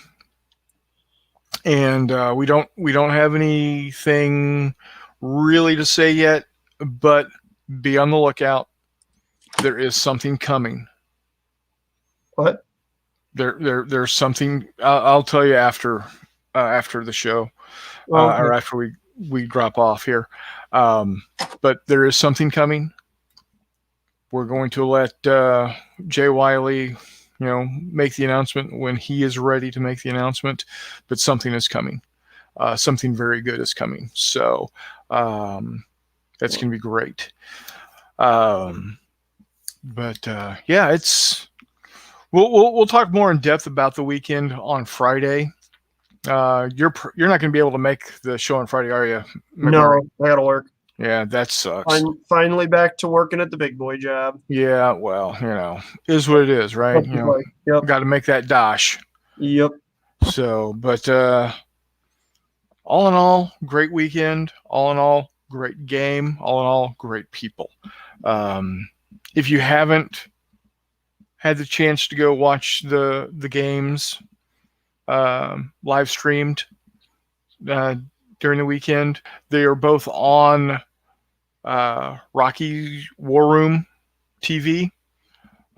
we don't have anything really to say yet, but be on the lookout. There is something coming. What? There's something. I'll tell you after the show, or after we drop off here. But there is something coming. We're going to let Jay Wiley, make the announcement when he is ready to make the announcement. But something is coming. Something very good is coming. So that's going to be great. But yeah, it's we'll talk more in depth about the weekend on Friday. You're not going to be able to make the show on Friday, are you? No, I got to work. Yeah, that sucks. I'm finally back to working at the big boy job. Yeah, well, is what it is, right? Yep. Got to make that dash. Yep. So, but all in all, great weekend. All in all, great game. All in all, great people. If you haven't had the chance to go watch the games live streamed during the weekend, they are both on Rocky War Room TV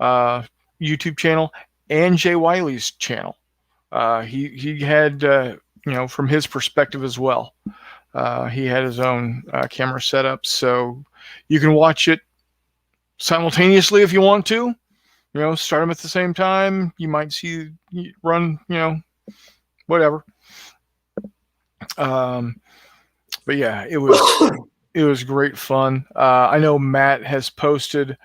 YouTube channel and Jay Wiley's channel. He had from his perspective as well. He had his own camera setup, so you can watch it simultaneously if you want to. Start them at the same time. You might see run, whatever. But yeah, it was great fun. I know Matt has posted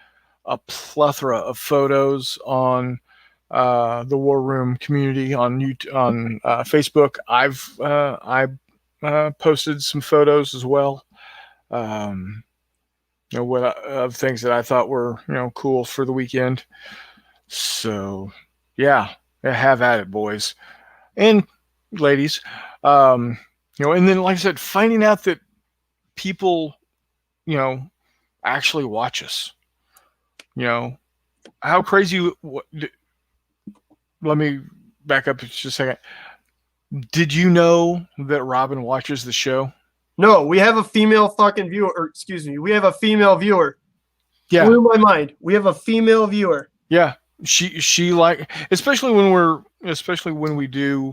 a plethora of photos on the War Room community on Facebook. I've posted some photos as well. Of things that I thought were cool for the weekend. So yeah, have at it, boys and ladies. And then like I said, finding out that people actually watch us. How crazy. Let me back up just a second. Did you know that Robin watches the show? No, we have a female fucking viewer. Or excuse me, we have a female viewer. Yeah, blew my mind. We have a female viewer. Yeah, she like, especially when we do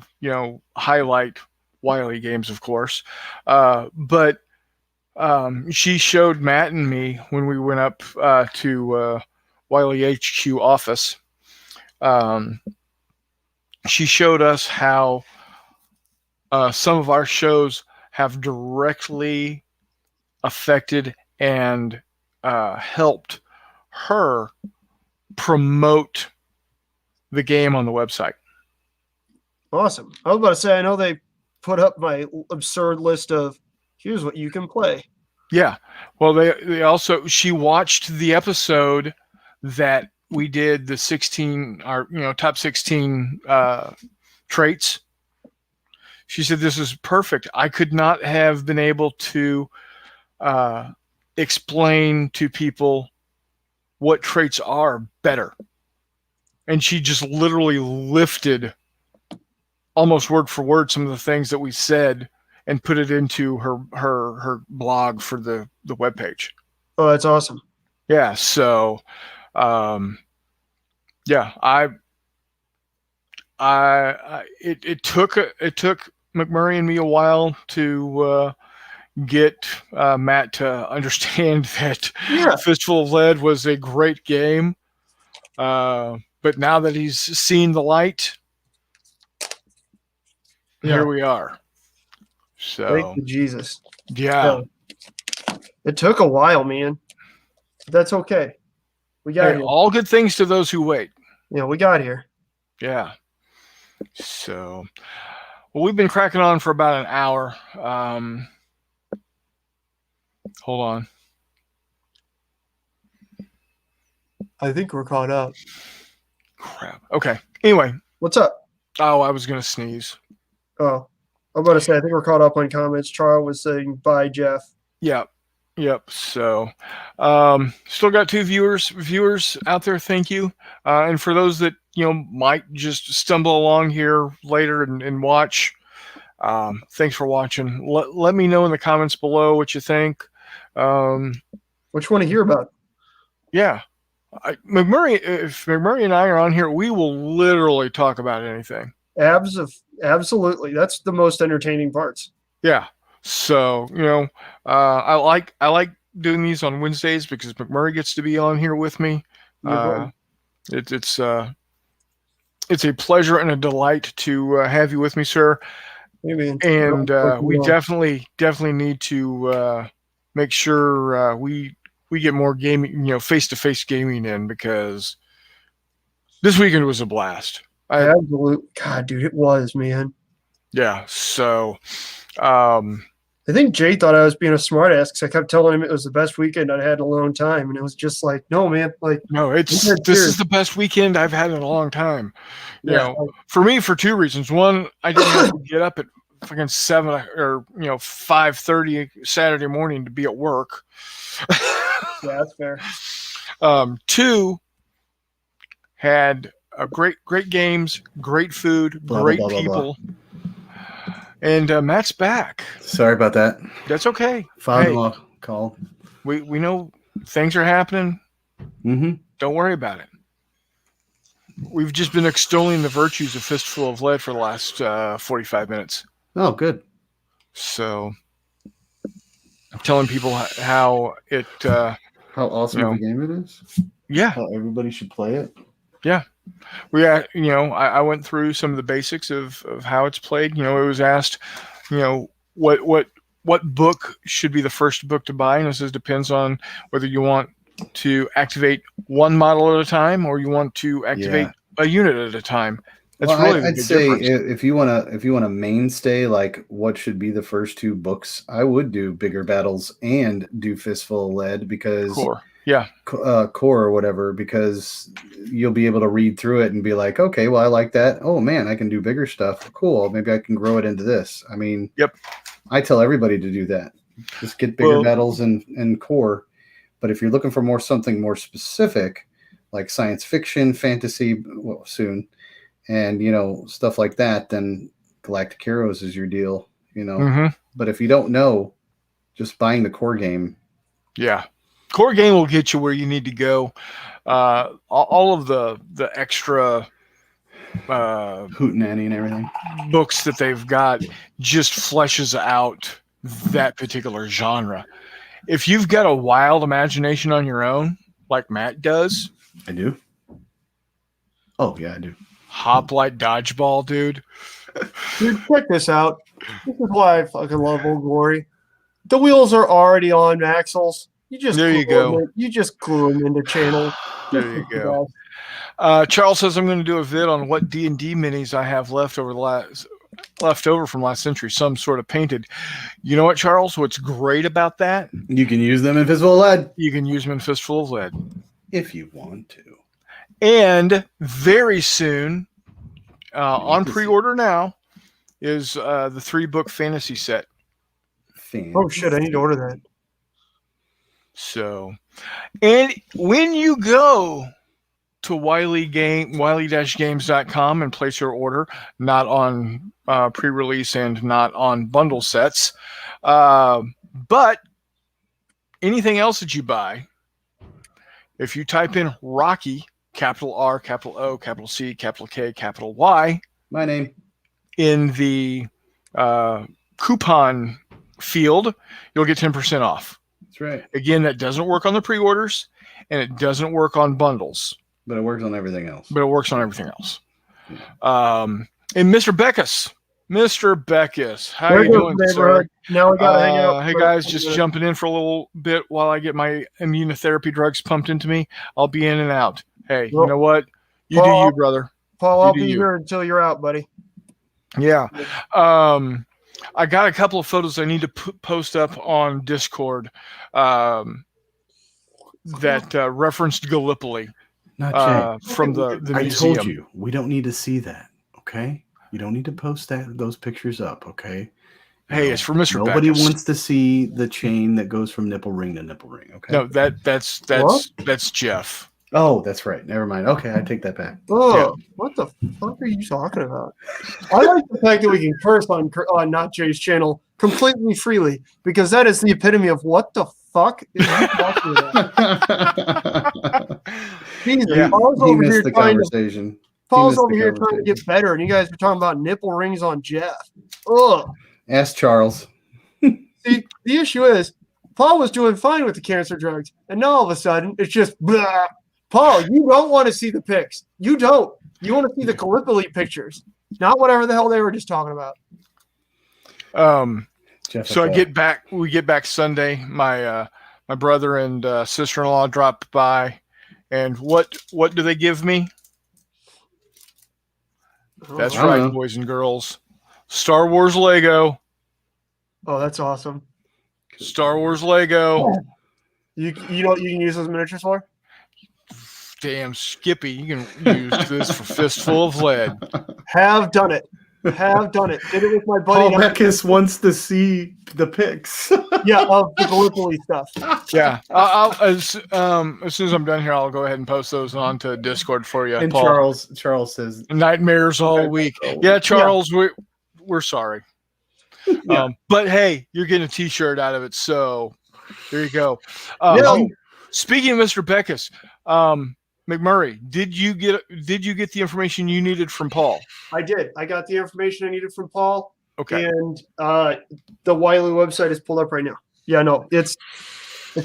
highlight Wiley games, of course. But she showed Matt and me when we went up to Wiley HQ office. She showed us how some of our shows have directly affected and helped her promote the game on the website. Awesome. I was about to say, I know they put up my absurd list of here's what you can play. Yeah. Well, they also, she watched the episode that we did the 16, our top 16 traits. She said, this is perfect. I could not have been able to explain to people what traits are better. And she just literally lifted almost word for word some of the things that we said and put it into her blog for the webpage. Oh, that's awesome. Yeah. So, yeah, it took McMurray and me a while to get Matt to understand that Fistful of Lead was a great game. But now that he's seen the light, here we are. So Thank you, Jesus. Yeah. It took a while, man. That's okay. We got here. All good things to those who wait. Yeah, we got here. Yeah. So, well, we've been cracking on for about an hour. Hold on. I think we're caught up. Crap. Okay. Anyway. What's up? Oh, I was going to sneeze. Oh, I'm about to say, I think we're caught up on comments. Charles was saying, bye, Jeff. Yep. So, still got 2 viewers out there. Thank you. And for those that, might just stumble along here later and watch, thanks for watching. Let me know in the comments below what you think. What you want to hear about? Yeah. If McMurray and I are on here, we will literally talk about anything. Absolutely. That's the most entertaining parts. Yeah. So, I like doing these on Wednesdays because McMurray gets to be on here with me. It's a pleasure and a delight to have you with me, sir. Amen. And we definitely need to make sure we get more gaming, face-to-face gaming in, because this weekend was a blast. Absolute God, dude, it was, man. Yeah. So, I think Jay thought I was being a smartass because I kept telling him it was the best weekend I'd had in a long time, and it was just like, no, man, no, this is the best weekend I've had in a long time. For me, for 2 reasons. One, I didn't have to get up at fucking 7 or 5:30 Saturday morning to be at work. Yeah, that's fair. 2, had great games, great food, great people. And Matt's back. Sorry about that. That's okay. Father-in-law called. We know things are happening. Mm-hmm. Don't worry about it. We've just been extolling the virtues of Fistful of Lead for the last 45 minutes. Oh, good. So I'm telling people how it... how awesome of a game it is. Yeah. How everybody should play it. Yeah. I went through some of the basics of how it's played. It was asked, what book should be the first book to buy, and it says depends on whether you want to activate one model at a time or you want to activate a unit at a time. That's I'd say if you want to mainstay, like what should be the first 2 books, I would do Bigger Battles and do Fistful of Lead, because core or whatever, because you'll be able to read through it and be like, okay, well, I like that. Oh man, I can do bigger stuff. Cool. Maybe I can grow it into this. I mean, I tell everybody to do that. Just get Bigger Battles and core. But if you're looking for something more specific, like science fiction, fantasy, soon, and stuff like that, then Galactic Heroes is your deal. But if you don't know, just buying the core game. Yeah. Core game will get you where you need to go. All of the extra hootenanny and everything books that they've got just fleshes out that particular genre. If you've got a wild imagination on your own, like Matt does, I do. Oh yeah, I do. Hoplite Dodgeball, dude. Dude, check this out. This is why I fucking love Old Glory. The wheels are already on axles. You just glue them into channel. There you go. Charles says I'm going to do a vid on what D&D minis I have left over from last century, some sort of painted. You know what, Charles? What's great about that? You can use them in Fistful of Lead. You can use them in Fistful of Lead. If you want to. And very soon, on pre-order now is the 3-book fantasy set. Oh shit! I need to order that. So, and when you go to wiley-games.com and place your order, not on pre-release and not on bundle sets, but anything else that you buy, if you type in Rocky, capital R, capital O, capital C, capital K, capital Y, My name. in the coupon field, you'll get 10% off. That's right. Again, that doesn't work on the pre-orders, and it doesn't work on bundles, But it works on everything else. but it works on everything else. And Mr. Beckus, how are you doing, sir? Now we got to hang out. Hey guys, just jumping in for a little bit while I get my immunotherapy drugs pumped into me. I'll be in and out. Hey, you know what? You do you, brother. Paul, I'll do be you. here until you're out, buddy. Yeah. I got a couple of photos I need to post up on Discord that referenced Gallipoli from the I museum. told you, we don't need to see that, okay? You don't need to post those pictures up, okay? Hey, it's for Mr. Nobody Beckus. wants to see the chain that goes from nipple ring to nipple ring, okay? No, that's Jeff. Oh, that's right. Never mind. Okay, I take that back. Oh, what the fuck are you talking about? I like the fact that we can curse on Not Jay's channel completely freely, because that is the epitome of what the fuck is he talking about? Jesus, Yeah. Paul's He over here missed the trying to conversation. Paul's missed over the here trying to conversation. get better, and you guys are talking about nipple rings on Jeff. Ugh. Ask Charles. See, the issue is Paul was doing fine with the cancer drugs, and now all of a sudden it's just blah. Paul, you don't want to see the pics. You don't. You want to see the Gallipoli pictures, not whatever the hell they were just talking about. Jeff So FL. we get back Sunday. My brother and sister-in-law dropped by, and what do they give me? That's I don't right, know. boys and girls. Star Wars Lego. Oh, that's awesome. Star Wars Lego. You know what you can use those miniatures for? Damn, Skippy, you can use this for fistful of lead. Have done it. Have done it. Did it with my Paul buddy. Beckus wants to see the pics. Yeah, of the Gallipoli stuff. Yeah, I'll as soon as I'm done here, I'll go ahead and post those onto Discord for you, And Paul. Charles says, Nightmares all week. Yeah, Charles, we're sorry. Yeah. But hey, you're getting a T-shirt out of it, so there you go. Yeah. Speaking of Mr. Beckus, McMurray, did you get the information you needed from Paul? I did. I got the information I needed from Paul. Okay. And the Wiley website is pulled up right now. Yeah, no, it's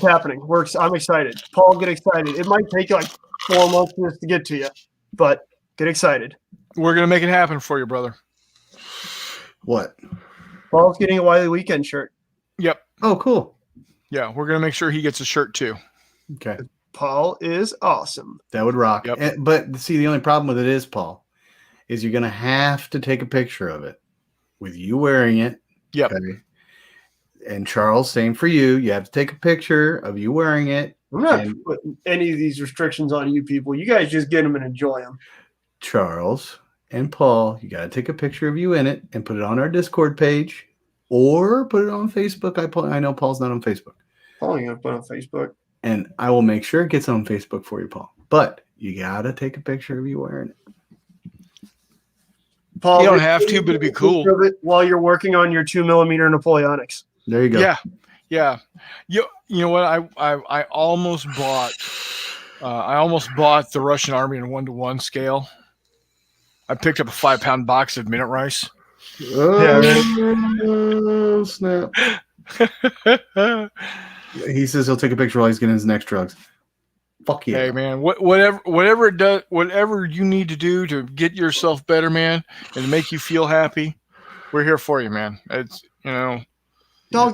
happening. I'm excited. Paul, get excited. It might take like 4 months for this to get to you, but get excited. We're gonna make it happen for you, brother. what? Paul's getting a Wiley weekend shirt. Yep. Oh, cool. Yeah, we're gonna make sure he gets a shirt too. Okay. Paul is awesome. That would rock. Yep. But see, the only problem with it is, Paul, is you're going to have to take a picture of it with you wearing it. Yep. Okay? And Charles, same for you. You have to take a picture of you wearing it. I'm not And- putting any of these restrictions on you people. You guys just get them and enjoy them. Charles and Paul, you got to take a picture of you in it and put it on our Discord page or put it on Facebook. I know Paul's not on Facebook. Paul ain't gonna put it on Facebook. And I will make sure it gets on Facebook for you, Paul. But you got to take a picture of you wearing it. Paul, You don't have to, but it'd be cool. While you're working on your 2mm Napoleonics. There you go. Yeah. You know what? I almost bought the Russian Army in 1-to-1 scale. I picked up a 5-pound box of minute rice. Oh, snap. He says he'll take a picture while he's getting his next drugs. Fuck yeah. Hey man, whatever it does, whatever you need to do to get yourself better, man, and to make you feel happy, we're here for you, man. It's Dog,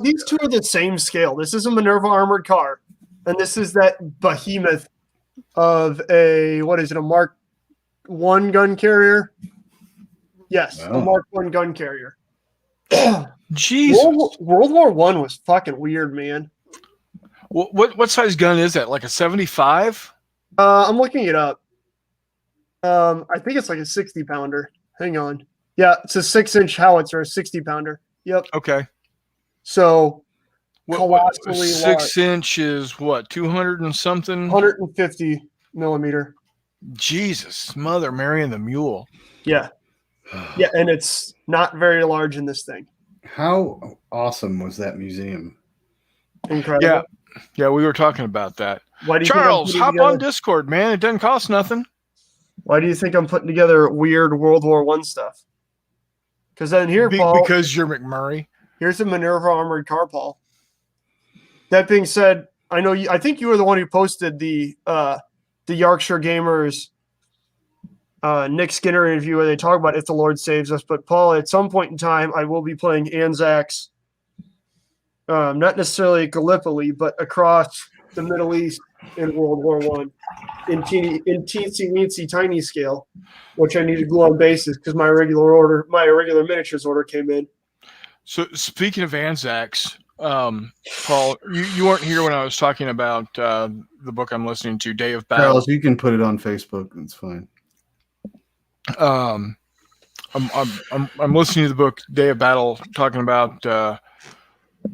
these two are the same scale. This is a Minerva armored car, and this is that behemoth of a Mark I gun carrier. Yes, Wow. a Mark I gun carrier. Jesus. World War I was fucking weird, man. What size gun is that? Like a 75? I'm looking it up. I think it's like a 60-pounder. hang on. Yeah, it's a 6-inch howitzer, a 60-pounder. Yep. Okay. So What, colossally large. 6 inches, what, 200 and something? 150 millimeter. Jesus, Mother Mary and the Mule. Yeah. Yeah, and it's not very large in this thing. How awesome was that museum? Incredible. Yeah. Yeah, we were talking about that. Why do you Charles, think I'm hop putting on together, Discord, man. It doesn't cost nothing. Why do you think I'm putting together weird World War One stuff? Because then here, Paul, Because you're McMurray. here's a Minerva armored car, Paul. That being said, I know you, I think you were the one who posted the Yorkshire Gamers Nick Skinner interview where they talk about if the Lord saves us. But Paul, at some point in time, I will be playing Anzacs, not necessarily Gallipoli, but across the Middle East in World War One, in teensy weensy tiny scale, which I need to glue on bases because my irregular miniatures order came in. So speaking of Anzacs, Paul, you weren't here when I was talking about the book I'm listening to, Day of Battle. Charles, you can put it on Facebook. It's fine. I'm listening to the book Day of Battle, talking about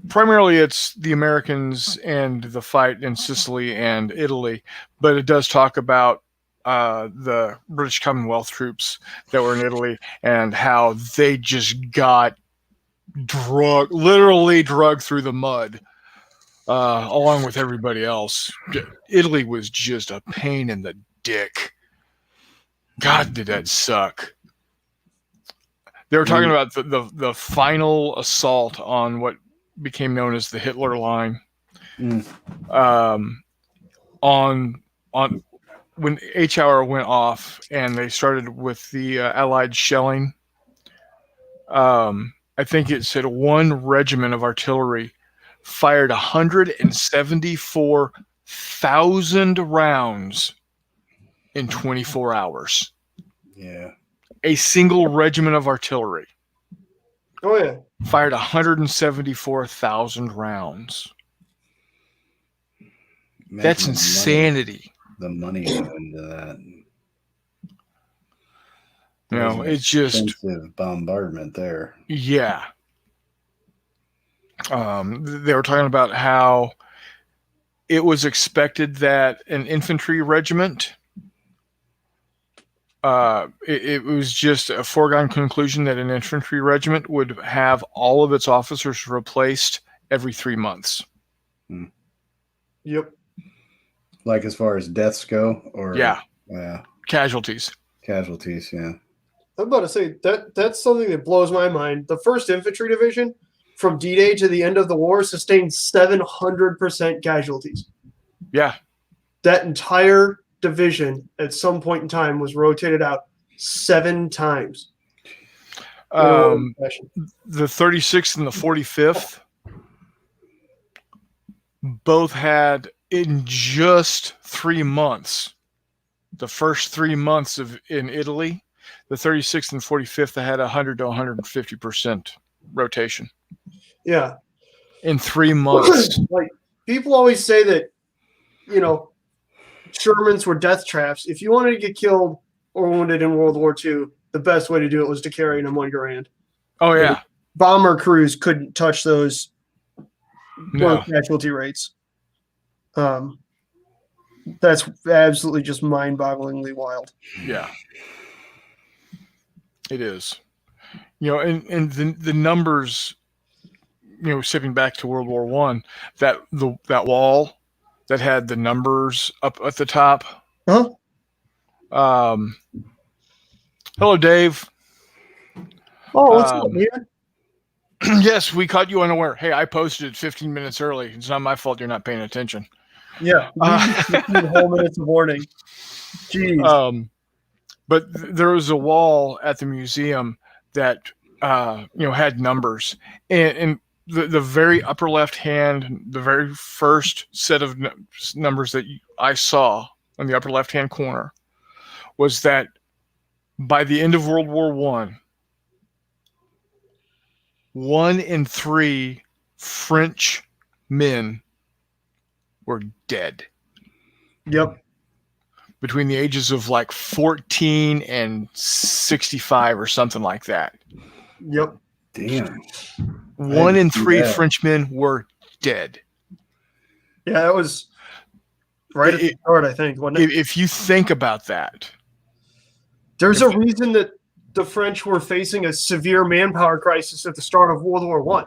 primarily it's the Americans and the fight in Sicily and Italy, but it does talk about the British Commonwealth troops that were in Italy and how they just got literally drugged through the mud along with everybody else. Italy was just a pain in the dick. God, did that suck. They were talking about the final assault on what became known as the Hitler Line. On when H-hour went off and they started with the Allied shelling. I think it said one regiment of artillery fired 174,000 rounds in 24 hours. Yeah. A single regiment of artillery Oh yeah, fired 174,000 rounds. Imagine That's insanity. The money went into that. You know, it's just Expensive bombardment there. yeah. They were talking about how it was expected that an infantry regiment. It was just a foregone conclusion that an infantry regiment would have all of its officers replaced every 3 months. yep. Like as far as deaths go, or Yeah. Yeah, Casualties. casualties. Yeah. I'm about to say that's something that blows my mind. The First Infantry Division, from D-Day to the end of the war, sustained 700% casualties. Yeah. That entire division, at some point in time, was rotated out 7 times. The 36th and the 45th both had in just 3 months, the first 3 months in Italy, the 36th and 45th had 100 to 150% rotation Yeah. in 3 months. Like, people always say that, Shermans were death traps. If you wanted to get killed or wounded in World War II, the best way to do it was to carry them on your hand. Oh yeah. Bomber crews couldn't touch those low No. casualty rates. That's absolutely just mind-bogglingly wild. Yeah. It is. And the numbers, stepping back to World War I, that wall that had the numbers up at the top. Huh? Hello, Dave. Oh, what's up, man? Yes, we caught you unaware. Hey, I posted it 15 minutes early. It's not my fault you're not paying attention. Yeah, 15 whole minutes of warning. Jeez. But there was a wall at the museum that had numbers, and the very upper left hand, the very first set of numbers that I saw on the upper left hand corner was that by the end of World War I, 1 in 3 French men were dead. Yep. between the ages of like 14 and 65 or something like that. Yep. Damn. 1 in see 3 that. Frenchmen were dead. Yeah, that was right at the start, I think, wasn't it? If you think about that, There's a reason that the French were facing a severe manpower crisis at the start of World War One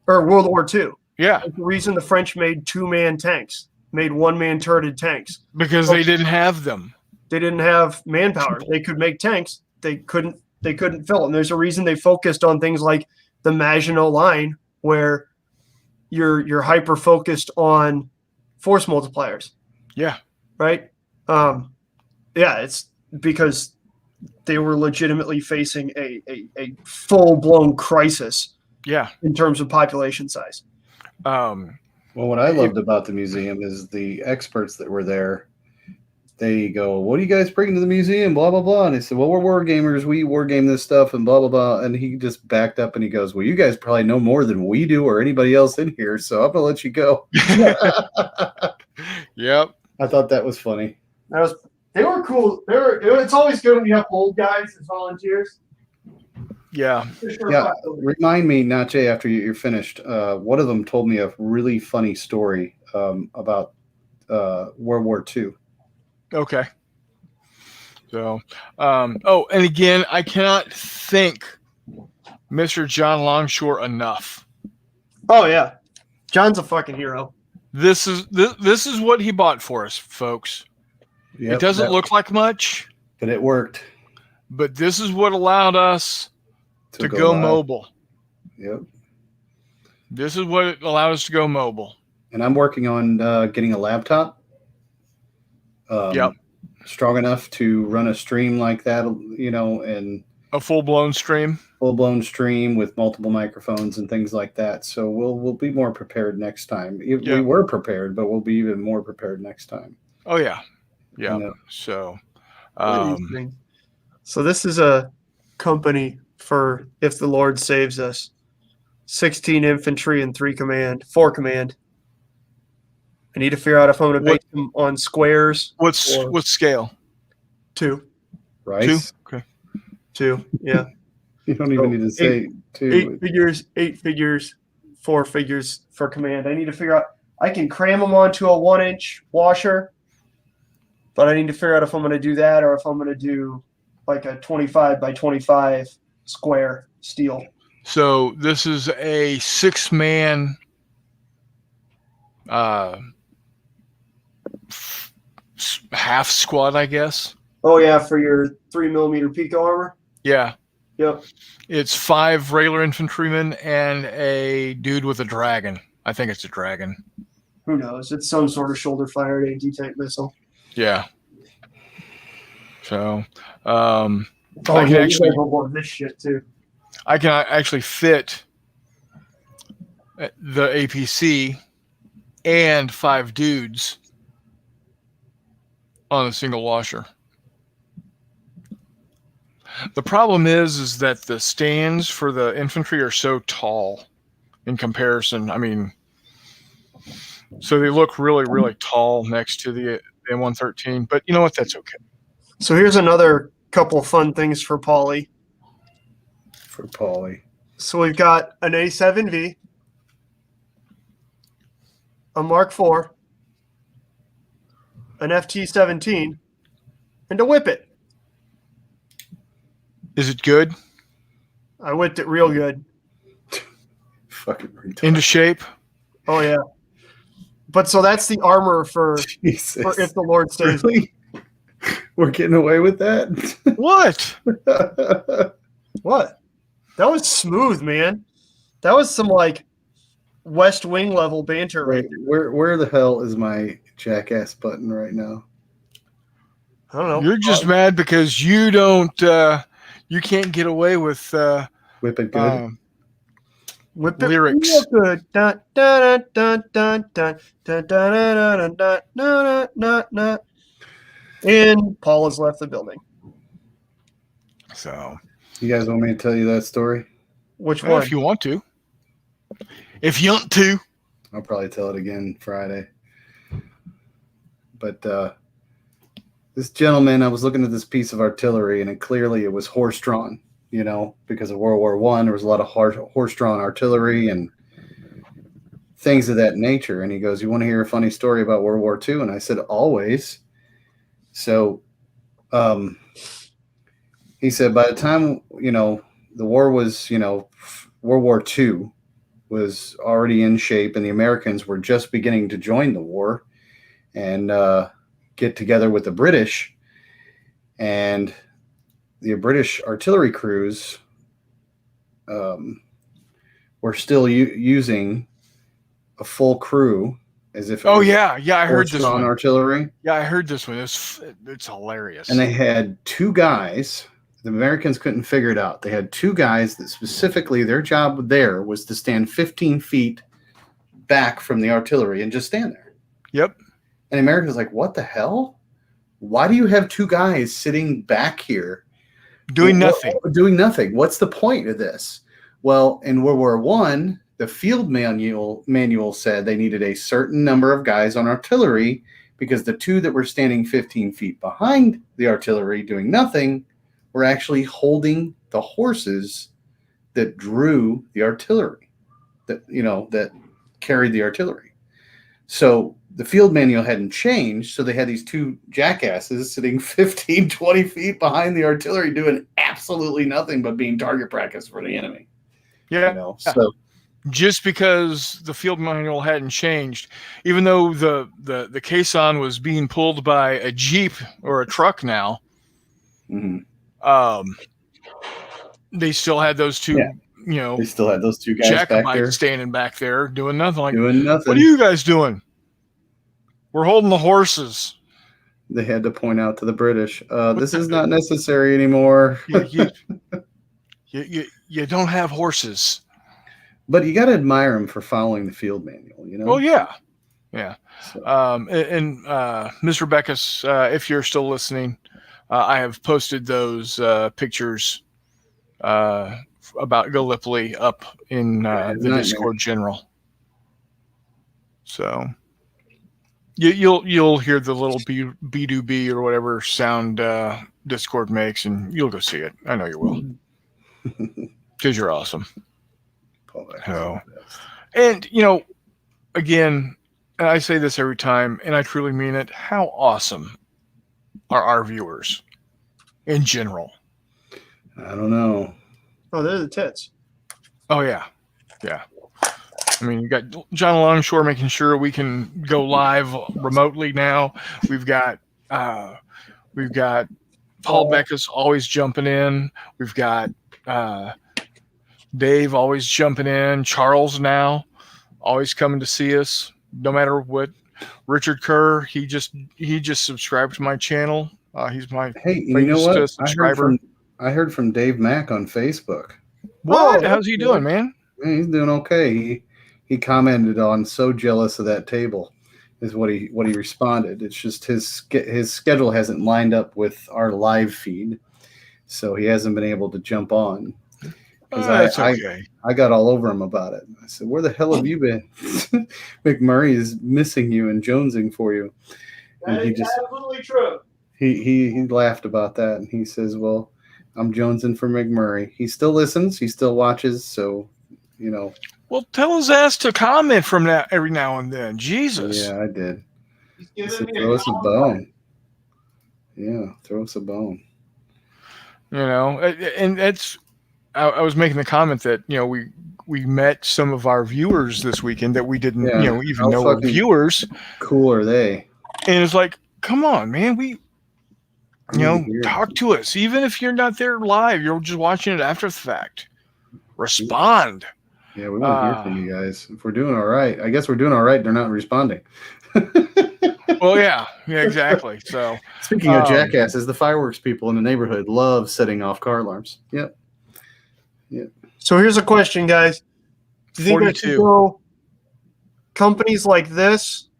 or World War Two. yeah, There's the reason the French made 2-man tanks, made 1-man turreted tanks. because they didn't have them. They didn't have manpower. They could make tanks. They couldn't fill them. There's a reason they focused on things like the Maginot Line, where you're hyper focused on force multipliers. Yeah, Right? Yeah, it's because they were legitimately facing a full blown crisis yeah. in terms of population size. Well, what I loved about the museum is the experts that were there. They go, "What are you guys bringing to the museum?" Blah blah blah. And they said, "Well, we're war gamers. We war game this stuff," and blah blah blah. And he just backed up and he goes, "Well, you guys probably know more than we do or anybody else in here, so I'm gonna let you go." Yep. I thought that was funny. They were cool. It's always good when you have old guys as volunteers. Yeah. Yeah. Remind me, Nache, after you're finished. One of them told me a really funny story about World War II. Okay. So, and again, I cannot thank Mr. John Longshore enough. Oh yeah, John's a fucking hero. This is what he bought for us, folks. Yep, it doesn't look like much, but it worked. But this is what allowed us to go live. mobile. Yep. This is what allowed us to go mobile. And I'm working on getting a laptop. Yep. Strong enough to run a stream like that, and a full-blown stream. Full-blown stream with multiple microphones and things like that. So we'll be more prepared next time. We were prepared, but we'll be even more prepared next time. Oh yeah. Yeah. So this is a company for if the Lord saves us. 16 infantry and 4 command. I need to figure out if I'm going to base them on squares. What scale? 2. Right. 2? Okay. 2, yeah. You don't even need to say 2. 8 figures, 4 figures for command. I need to figure out, I can cram them onto a 1-inch washer, but I need to figure out if I'm going to do that or if I'm going to do like a 25 by 25 square steel. So this is a 6-man half squad, I guess. Oh yeah, for your 3mm Pico armor. Yeah. Yep. It's 5 regular infantrymen and a dude with a dragon. I think it's a dragon. Who knows? It's some sort of shoulder-fired anti-tank missile. Yeah. So, I can actually go this shit too. I can actually fit the APC and 5 dudes on a single washer. The problem is that the stands for the infantry are so tall in comparison. I mean, so they look really, really tall next to the M113, but you know what? That's okay. So here's another couple fun things for Paulie. So we've got an A7V, a Mark IV, an FT-17, and a Whippet. Is it good? I whipped it real good. Fucking retarded. Into shape? Oh yeah. But so that's the armor for if the Lord saves. Really? We're getting away with that? What? What? That was smooth, man. That was some like West Wing level banter. Right. Where the hell is my jackass button right now? I don't know. You're just mad because you can't get away with Whip it good. Whip it lyrics. real good. Dun, dun, dun, dun, dun, dun, dun, dun, dun, dun, dun, dun, dun. And Paul has left the building. So, You guys want me to tell you that story? Which one? if you want to. If you want to. I'll probably tell it again Friday. But this gentleman, I was looking at this piece of artillery, and clearly it was horse-drawn, because of World War I. There was a lot of horse-drawn artillery and things of that nature. And he goes, "You want to hear a funny story about World War II?" And I said, "Always." So he said, by the time, the war was, World War II was already in shape, and the Americans were just beginning to join the war and get together with the British. And the British artillery crews were still using a full crew as if I heard this one. Artillery. Yeah, I heard this one. It's hilarious. And they had two guys. The Americans couldn't figure it out. They had two guys that specifically their job there was to stand 15 feet back from the artillery and just stand there. Yep. And the Americans like, what the hell? Why do you have two guys sitting back here doing nothing? Doing nothing. What's the point of this? Well, in World War I, the field manual said they needed a certain number of guys on artillery because the two that were standing 15 feet behind the artillery doing nothing were actually holding the horses that drew the artillery, that carried the artillery. So the field manual hadn't changed, so they had these two jackasses sitting 15, 20 feet behind the artillery doing absolutely nothing but being target practice for the enemy. Yeah. So just because the field manual hadn't changed, even though the caisson was being pulled by a Jeep or a truck now, they still had those two, they still had those two guys back there standing back there doing nothing. Like, doing nothing. What are you guys doing? We're holding the horses. They had to point out to the British, this is not necessary anymore. You don't have horses. But you got to admire them for following the field manual, Oh, yeah. So. And Ms. Rebecca's, if you're still listening, I have posted those pictures about Gallipoli up in the Discord general. So you'll hear the little B2B or whatever sound Discord makes, and you'll go see it. I know you will, because you're awesome. So, and again, and I say this every time, and I truly mean it. How awesome are our viewers in general? I don't know. Oh, they're the tits. Oh yeah. I mean, you got John Longshore making sure we can go live remotely now. We've got Paul Beckus always jumping in. We've got Dave always jumping in. Charles now always coming to see us, no matter what. Richard Kerr, he just subscribed to my channel. He's my you know what? subscriber. I heard from Dave Mack on Facebook. What? How's he doing, man? He's doing okay. He commented on "so jealous of that table," is what he responded. It's just his schedule hasn't lined up with our live feed, so he hasn't been able to jump on. That's okay. I got all over him about it. I said, "Where the hell have you been?" McMurray is missing you and jonesing for you. And That is absolutely true. He laughed about that, and he says, "Well, I'm jonesing for McMurray." He still listens. He still watches. So, Well, tell his ass to comment from that every now and then. Jesus. Yeah, I did. He's I said, giving me throw a us a bone. Yeah, throw us a bone. And that's. I was making the comment that we met some of our viewers this weekend that we didn't even know were viewers. Cool are they? And it's like, come on, man, talk to us. Even if you're not there live, you're just watching it after the fact. Respond. Yeah, we want to hear from you guys. If we're doing all right, I guess we're doing all right. They're not responding. Well, yeah, exactly. So, speaking of jackasses, the fireworks people in the neighborhood love setting off car alarms. Yep. So here's a question, guys. Do you think I should go companies like this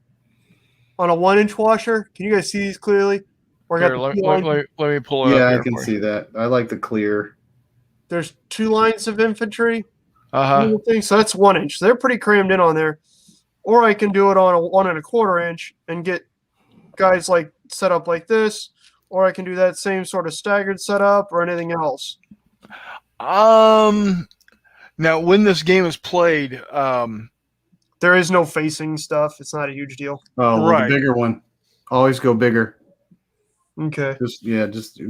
on a 1-inch washer? Can you guys see these clearly? Or here, let me pull it up. Yeah, I can see that. I like the clear. There's 2 lines of infantry. Uh-huh. So that's 1 inch. They're pretty crammed in on there. Or I can do it on a 1 1/4 inch and get guys like set up like this, or I can do that same sort of staggered setup, or anything else. Now when this game is played, There is no facing stuff. It's not a huge deal. Oh, well, Right. the bigger one. Always go bigger. Okay. Just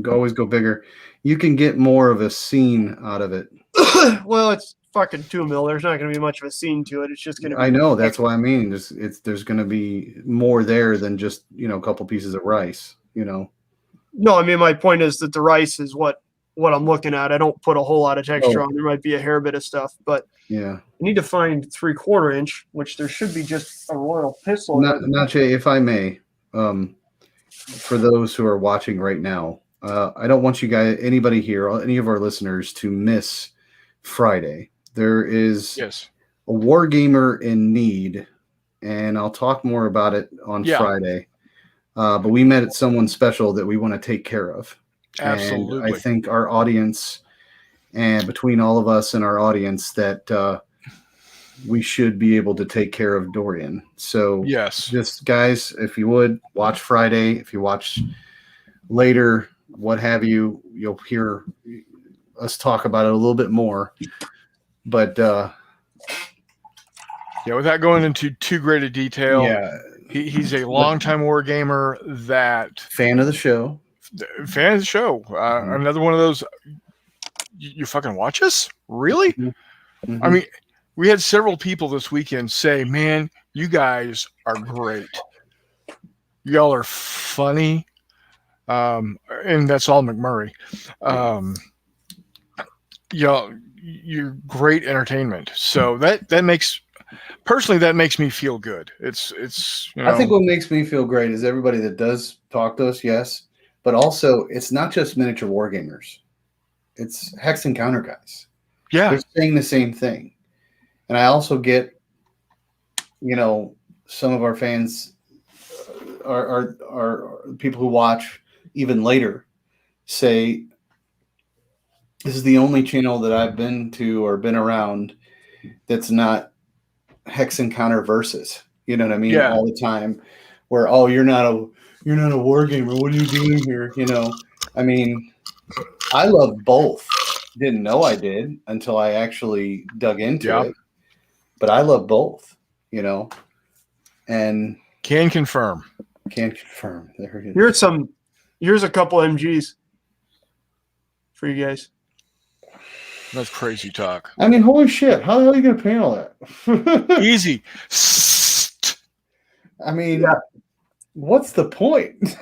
always go bigger. You can get more of a scene out of it. Well, it's fucking 2 mil. There's not going to be much of a scene to it. It's just going to be. I know, that's what I mean. There's going to be more there than just, a couple pieces of rice, No, I mean, my point is that the rice is what I'm looking at. I don't put a whole lot of texture Oh. on. There might be a hair bit of stuff, but Yeah. I need to find 3/4 inch, which there should be just a royal pistol. Nache, if I may, for those who are watching right now, I don't want you guys, anybody here, any of our listeners, to miss Friday. There is yes. a wargamer in need, and I'll talk more about it on Yeah. Friday. But we met at someone special that we want to take care of. Absolutely. And I think our audience, and between all of us and our audience, that we should be able to take care of Dorian. So Yes. just guys, if you would watch Friday, if you watch later, what have you, you'll hear us talk about it a little bit more. But Yeah, without going into too great a detail, yeah, he's a longtime war gamer that fan of the show. fan of the show. Mhm. Another one of those. You fucking watch us? Really? Mhm. I mean, we had several people this weekend say, "Man, you guys are great. Y'all are funny." And that's all McMurray. Y'all, you're great entertainment. So that makes me feel good. It's I think what makes me feel great is everybody that does talk to us, yes, but also it's not just miniature wargamers. It's Hex Encounter guys. yeah, They're saying the same thing. And I also get, some of our fans are people who watch even later say, this is the only channel that I've been to or been around that's not Hex Encounter versus. You know what I mean? Yeah. All the time. Where, oh, you're not a war gamer. What are you doing here? I mean, I love both. Didn't know I did until I actually dug into it. But I love both, and can confirm. can't confirm. There it is. Here's a couple MGs for you guys. That's crazy talk. I mean, holy shit! How the hell are you gonna paint all that? Easy. I mean, Yeah. what's the point?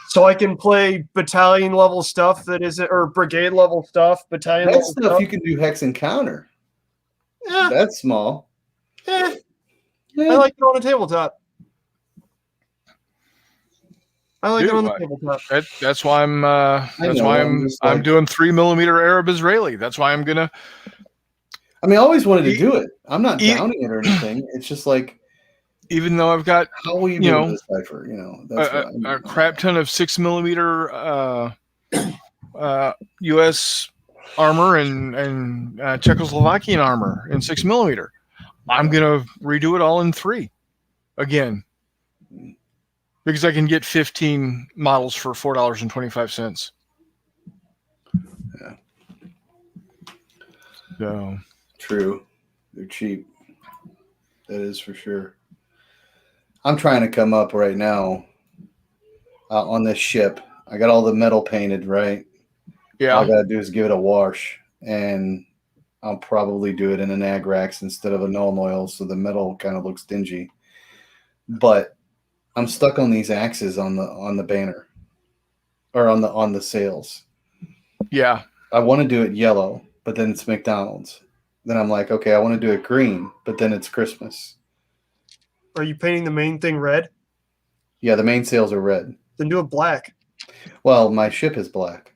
So I can play battalion level stuff that isn't, or brigade level stuff, battalion That level stuff you can do Hex Encounter. Yeah, That's small. eh, Yeah. I like it on a tabletop. I like Dude, it on the what? tabletop. That's why I'm. That's know, why I'm I'm. just I'm like- doing 3mm Arab Israeli. That's why I'm gonna. I mean, I always wanted to do it. I'm not E- downing it or anything. It's just like, Even though I've got how will you You do know, this cipher? That's what I mean. a crap ton of 6mm U.S. armor and Czechoslovakian armor in 6mm. I'm gonna redo it all in 3 again because I can get 15 models for $4.25. Yeah. So True. They're cheap. That is for sure. I'm trying to come up right now on this ship. I got all the metal painted, right? All I yeah, got to do is give it a wash, and I'll probably do it in an Agrax instead of a Nuln Oil, so the metal kind of looks dingy. But I'm stuck on these axes on the banner, or on the sails. yeah. I want to do it yellow, but then it's McDonald's. Then I'm like, okay, I want to do it green, but then it's Christmas. Are you painting the main thing red? Yeah, the main sails are red. Then do it black. Well, my ship is black.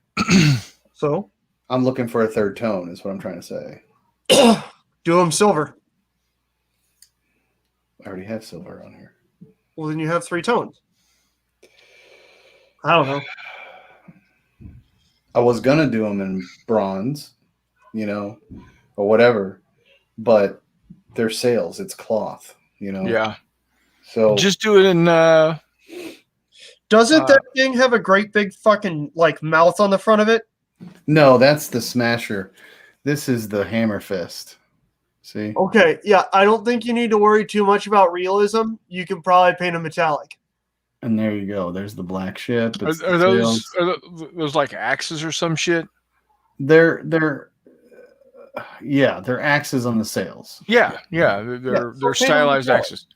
So I'm looking for a third tone, is what I'm trying to say. do them silver. I already have silver on here. Well, then you have 3 tones. I don't know. I was gonna do them in bronze, or whatever, but they're sails. It's cloth, Yeah. So Just do it in Doesn't that thing have a great big fucking like mouth on the front of it? No, that's the Smasher. This is the Hammer Fist. See? Okay, yeah, I don't think you need to worry too much about realism. You can probably paint a metallic. And there you go. There's the black ship. It's Are the those like axes or some shit? They're they're axes on the sails. Yeah. They're so stylized paint 'em axes.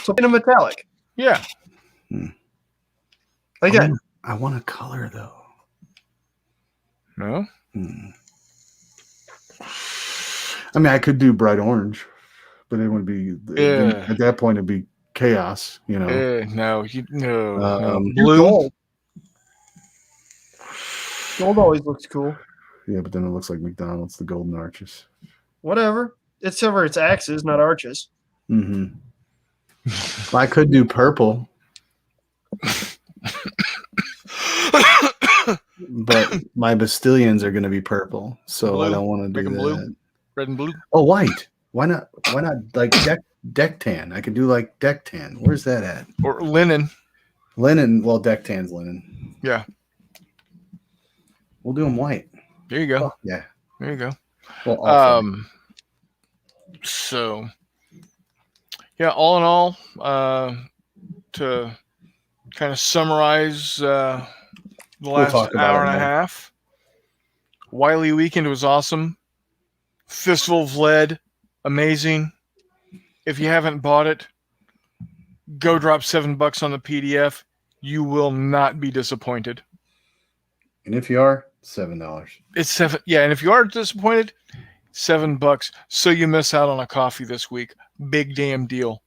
So paint a metallic. Yeah. Again, I want a color though. No. I mean, I could do bright orange, but it would be Yeah. at that point it'd be chaos, you know. No. No. blue. Blue. Gold always looks cool. Yeah, but then it looks like McDonald's, the golden arches. Whatever. It's over its axes, not arches. Mm-hmm. I could do purple, but my Bastillions are going to be purple, so Blue. I don't want to Make do 'em that. blue. Red and blue. Oh, white. Why not? Why not like deck tan? I could do like deck tan. Where's that at? Or linen. Linen. Well, deck tan's linen. Yeah. We'll do them white. There you go. Oh, yeah. There you go. Well, off-white. So yeah, all in all, to kind of summarize the last talk about hour it and a more. half, Wiley Weekend was awesome. Fistful of Lead, amazing. If you haven't bought it, go drop $7 on the PDF. You will not be disappointed. And if you are, $7. It's $7. Yeah, and if you are disappointed, $7. So you miss out on a coffee this week. Big damn deal.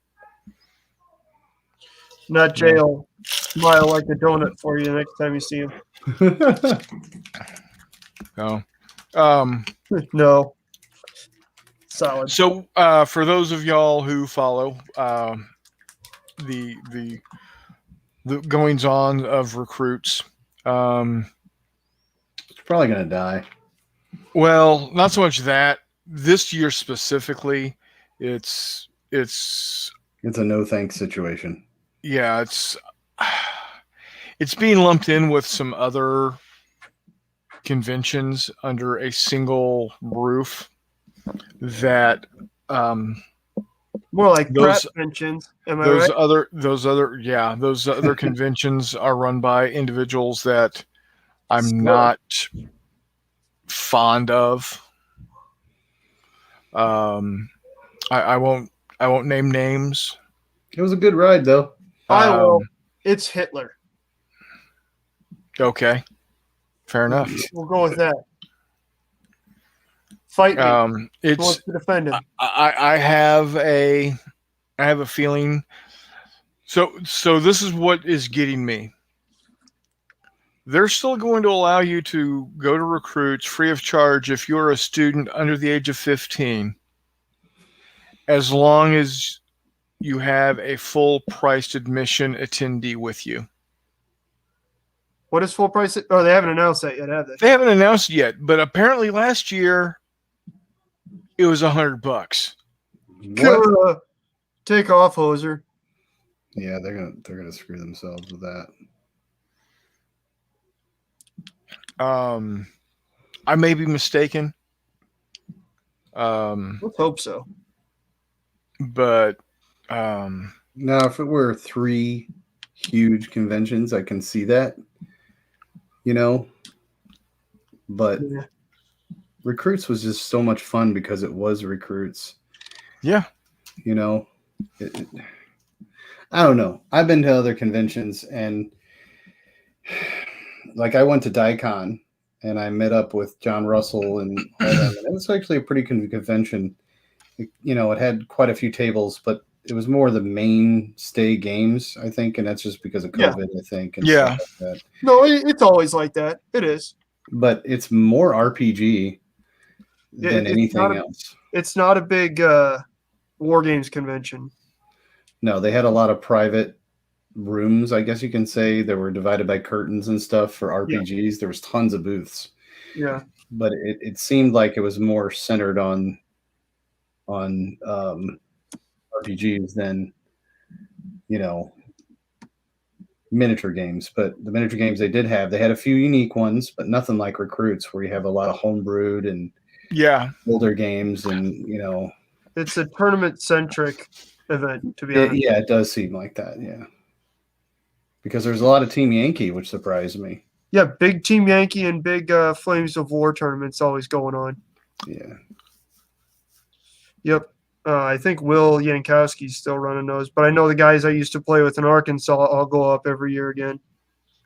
Not Jay will smile like a donut for you next time you see him. No. No. Solid. So for those of y'all who follow the goings on of recruits, It's probably gonna die. well, not so much that. This year specifically, it's It's a no thanks situation. yeah, it's being lumped in with some other conventions under a single roof that More like those- prep mentions. Am I those right? those other conventions are run by individuals that I'm Sure. not fond of. I won't name names. It was a good ride though. I will. Um, It's Hitler. Okay, fair enough. We'll go with that. Fight me. Who It's wants to defend him? I have a feeling. So this is what is getting me. They're still going to allow you to go to recruits free of charge if you're a student under the age of 15, as long as you have a full priced admission attendee with you. What is full price? Oh, they haven't announced that yet, have they? They haven't announced it yet, but apparently last year it was $100. Take off, hoser. Yeah, they're gonna screw themselves with that. I may be mistaken. Let's hope so. But Now, if it were 3 huge conventions, I can see that. You know, but Yeah. Recruits was just so much fun because it was Recruits. yeah, You know, I don't know. I've been to other conventions and like I went to DICON and I met up with John Russell and all them. And it was actually a pretty good convention. You know, it had quite a few tables, but it was more the mainstay games, I think, and that's just because of COVID, I think. And Yeah. stuff like that. No, it's always like that. It is. But it's more RPG than It's anything not a- else. It's not a big war games convention. No, they had a lot of private rooms, I guess you can say. They were divided by curtains and stuff for RPGs. There was tons of booths, Yeah. but it seemed like it was more centered on RPGs than, you know, miniature games, but the miniature games they did have, they had a few unique ones, but nothing like Recruits, where you have a lot of homebrewed and older games, and it's a tournament centric event. To be honest, yeah, it does seem like that. Yeah, because there's a lot of Team Yankee, which surprised me. Yeah, big Team Yankee and big Flames of War tournaments always going on. Yeah. Yep. I think Will Yankowski's still running those, but I know the guys I used to play with in Arkansas all go up every year again.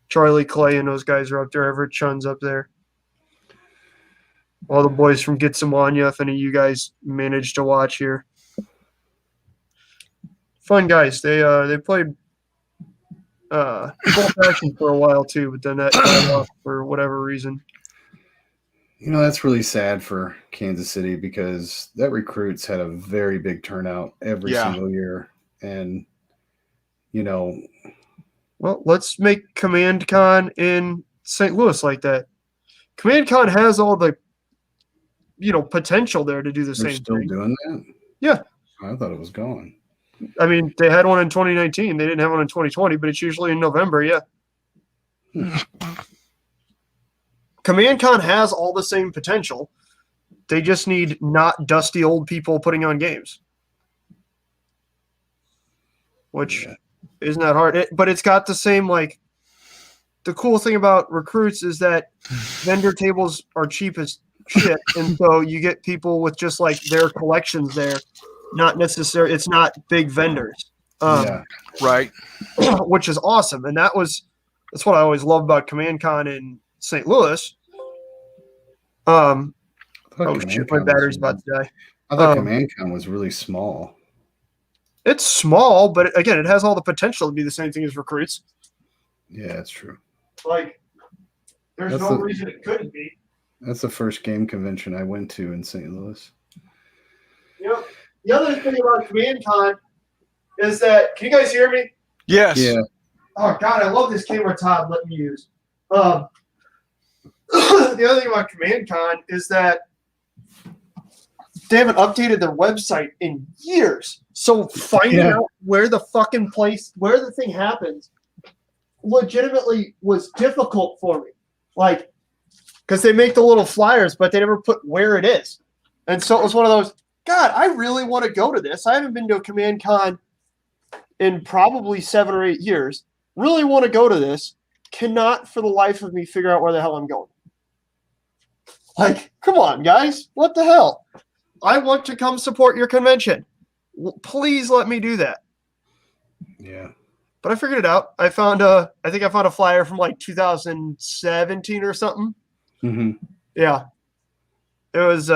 Charlie Clay and those guys are up there. Everett Chun's up there. All the boys from Gitsamanya, if any of you guys managed to watch here. Fun guys. They played both action for a while too, but then that died off for whatever reason. That's really sad for Kansas City, because that Recruits had a very big turnout every single year. And, well, let's make Command Con in St. Louis like that. Command Con has all the, potential there to do the they're same still thing. doing that? Yeah. I thought it was gone. I mean, they had one in 2019. They didn't have one in 2020, but it's usually in November. Yeah. Command Con has all the same potential. They just need not dusty old people putting on games, which isn't that hard. But it's got the same, the cool thing about Recruits is that vendor tables are cheap as shit. And so you get people with just their collections there. Not necessarily, it's not big vendors. Right. Which is awesome. And that's what I always love about Command Con in St. Louis. Oh shit, my battery's about to die. I thought Command Con was really small. It's small, but again, it has all the potential to be the same thing as Recruits. Yeah, that's true. There's no reason it couldn't be. That's the first game convention I went to in St. Louis. The other thing about Command Con is that, can you guys hear me? Yes. Yeah. Oh God, I love this camera Todd let me use. The other thing about Command Con is that they haven't updated their website in years. So finding out where the fucking where the thing happens legitimately was difficult for me. Because they make the little flyers, but they never put where it is. And so it was one of those, God, I really want to go to this. I haven't been to a Command Con in probably 7 or 8 years. Really want to go to this. Cannot for the life of me figure out where the hell I'm going. Come on, guys. What the hell? I want to come support your convention. Please let me do that. Yeah. But I figured it out. I think I found a flyer from 2017 or something. Mm-hmm. Yeah. It was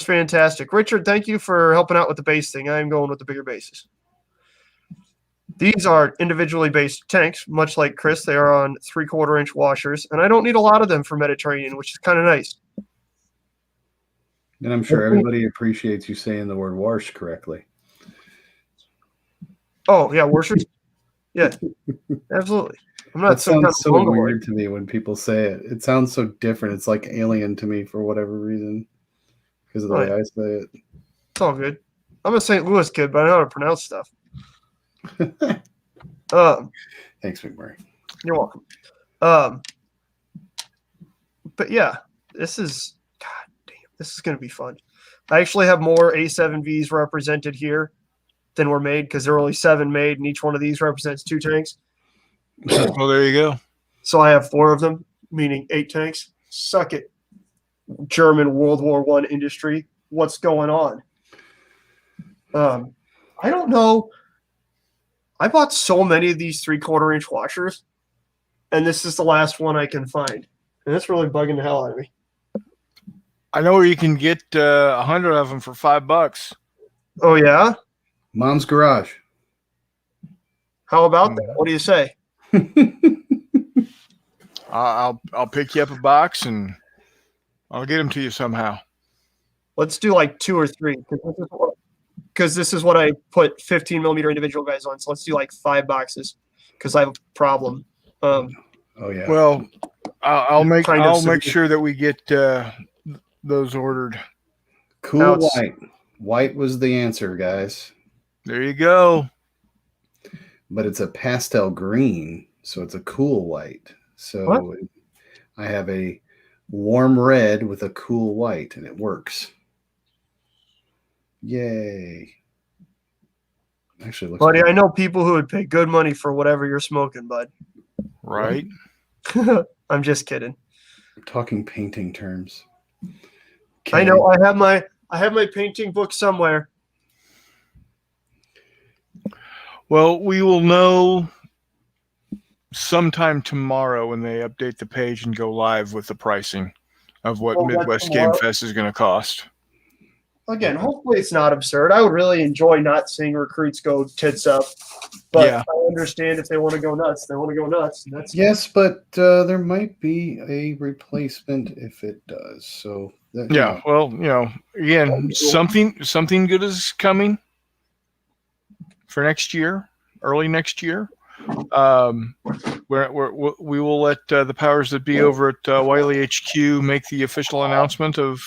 fantastic. Richard, thank you for helping out with the base thing. I am going with the bigger bases. These are individually based tanks, much like Chris. They are on 3/4 inch washers, and I don't need a lot of them for Mediterranean, which is kind of nice. And I'm sure everybody appreciates you saying the word wash correctly. Oh, yeah, washers? Yeah, absolutely. I'm not That sounds so mongoloid. weird to me when people say it. It sounds so different. It's alien to me for whatever reason, because of the way I say it. It's all good. I'm a St. Louis kid, but I know how to pronounce stuff. Thanks, McMurray. You're welcome. But yeah, this is going to be fun. I actually have more A7Vs represented here than were made, because there are only 7 made, and each one of these represents 2 tanks. Well, there you go. So I have 4 of them, meaning 8 tanks. Suck it, German World War I industry. What's going on? I don't know. I bought so many of these 3/4 inch washers, and this is the last one I can find. And it's really bugging the hell out of me. I know where you can get 100 of them for $5. Oh, yeah? Mom's Garage. How about that? What do you say? I'll pick you up a box and I'll get them to you somehow. Let's do 2 or 3, because this is what I put 15 millimeter individual guys on. So let's do 5 boxes, because I have a problem. Oh yeah. Well, I'll make sure that we get those ordered. Cool white. White was the answer, guys. There you go. but it's a pastel green, so it's a cool white. So What? I have a warm red with a cool white, and it works. Yay. Actually, it looks Buddy, good. I know people who would pay good money for whatever you're smoking, bud. Right. I'm just kidding. We're talking painting terms. I know. I have my painting book somewhere. Well, we will know sometime tomorrow when they update the page and go live with the pricing of what Oh, that's Midwest tomorrow? Game Fest is going to cost. Again, hopefully it's not absurd. I would really enjoy not seeing recruits go tits up, but Yeah. I understand if they want to go nuts, they want to go nuts. And that's Yes, but there might be a replacement if it does. So that, Yeah. Well, again, That'd be cool. something good is coming for next year, early next year. We will let the powers that be over at Wiley HQ make the official announcement of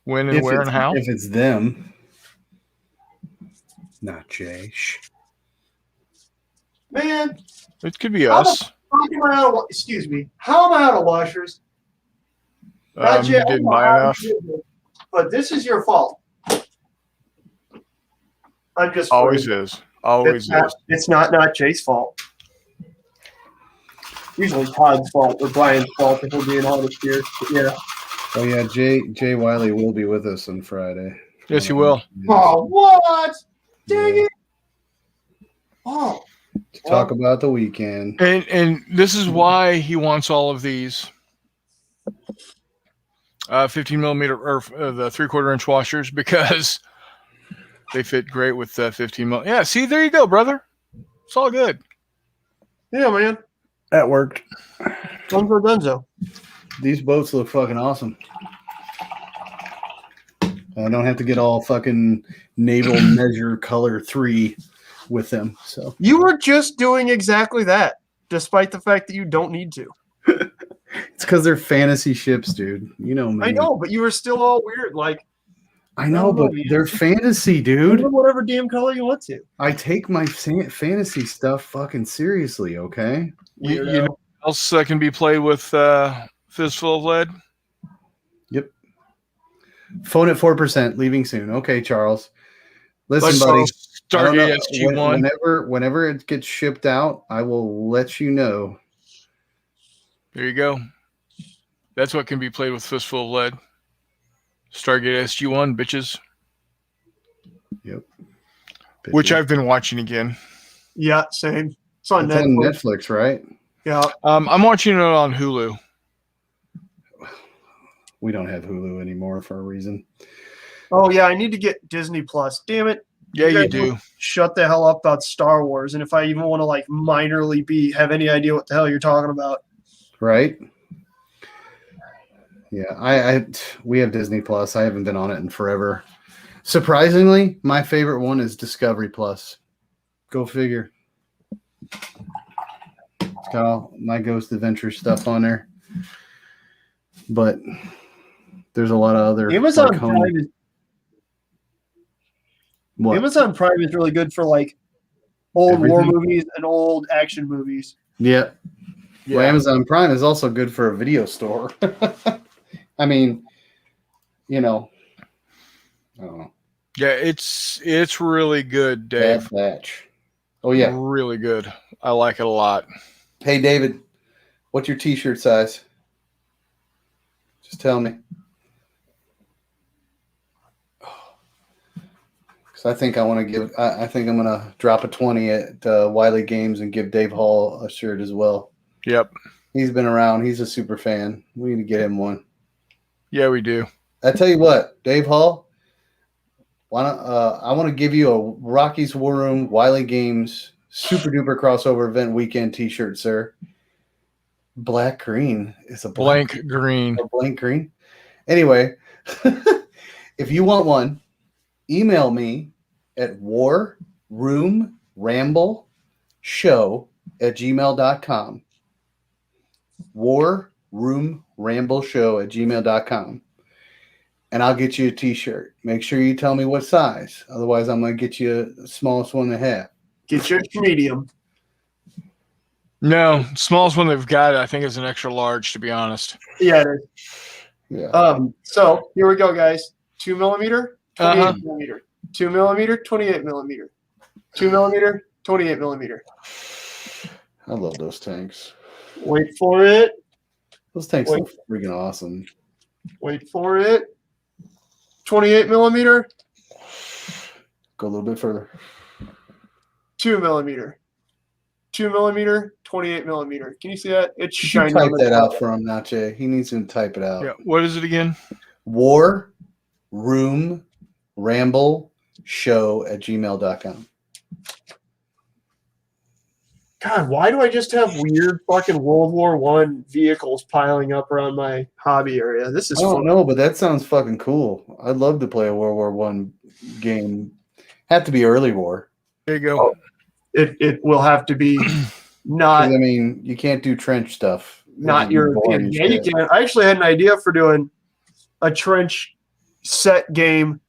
when and where and how. If it's them, not Jay. Shh. Man, It could be us. how am I out of, excuse me, how am I out of washers? Not You yet. I didn't don't know buy how enough. you did this, but this is your fault. I'm just Always kidding. is. Always is. It's not Jay's fault. Usually Todd's fault or Brian's fault if we're being honest here. But yeah. Oh yeah, Jay Wiley will be with us on Friday. Yes, he will. Oh, what? Dang it. Oh. To talk about the weekend. And this is why he wants all of these 15 millimeter or the 3/4 inch washers, because they fit great with 15 mil. Yeah, see, there you go, brother. It's all good. Yeah, man. That worked. Dunzo. These boats look fucking awesome. I don't have to get all fucking naval measure color 3 with them. So You were just doing exactly that, despite the fact that you don't need to. it's because they're fantasy ships, dude. You know me. I know, but you were still all weird. Like, I know, but they're fantasy, do dude. whatever damn color you want to. I take my fantasy stuff fucking seriously, okay? You know what else can be played with Fistful of Lead? Yep. Phone at 4%, leaving soon. Okay, Charles. Listen, Let's buddy. start I don't know, ASG1. whenever it gets shipped out, I will let you know. There you go. That's what can be played with Fistful of Lead. Stargate SG1, bitches. Yep. Which I've been watching again. Yeah, same. It's on It's on Netflix. Netflix, right? Yeah. I'm watching it on Hulu. We don't have Hulu anymore for a reason. Oh yeah, I need to get Disney Plus. Damn it. Yeah, you guys do. Shut the hell up about Star Wars. And if I even want to like minorly have any idea what the hell you're talking about. Right? Yeah, we have Disney Plus. I haven't been on it in forever. Surprisingly, my favorite one is Discovery Plus. Go figure. It's got all my Ghost Adventure stuff on there. But there's a lot of other Amazon like, home- Prime is What? Amazon Prime is really good for like old war Everything? movies and old action movies. Yeah. Yeah. Well, Amazon Prime is also good for a video store. I mean, I don't know. Yeah, it's really good, Dave. Bad Batch. Oh yeah. Really good. I like it a lot. Hey David, what's your t-shirt size? Just tell me. Because I think I'm gonna drop a 20 at Wiley Games and give Dave Hall a shirt as well. Yep. He's been around. He's a super fan. We need to get him one. Yeah, we do. I tell you what, Dave Hall. Why not? I want to give you a Rockies War Room Wiley Games Super Duper Crossover Event Weekend T-shirt, sir. Black green. It's a Blank green. a blank green. Anyway, if you want one, email me at warroomrambleshow@gmail.com. warroomrambleshow@gmail.com. And I'll get you a t-shirt. Make sure you tell me what size. Otherwise, I'm going to get you the smallest one they have. Get your medium. No, smallest one they've got, I think, is an extra large. To be honest. Yeah, it is. Yeah. So here we go, guys. 2 millimeter, 28 Uh-huh. millimeter. 2 millimeter, 28 millimeter. 2 millimeter, 28 millimeter. I love those tanks. Wait for it. Those tanks Wait. look freaking awesome. Wait for it. 28 millimeter, Go a little bit further. 2 millimeter. 2 millimeter, 28 millimeter. Can you see that? It's Could you shining. type on the that top. out for him, Nache? He needs to type it out. Yeah. What is it again? War Room Ramble Show at gmail.com. God, why do I just have weird fucking World War One vehicles piling up around my hobby area? This is I don't fun. know, but that sounds fucking cool. I'd love to play a World War One game. Have to be early war. There you go. It will have to be 'Cause, not I mean, you can't do trench stuff. not It'd be boring European. as Yeah, you shit. can. I actually had an idea for doing a trench set game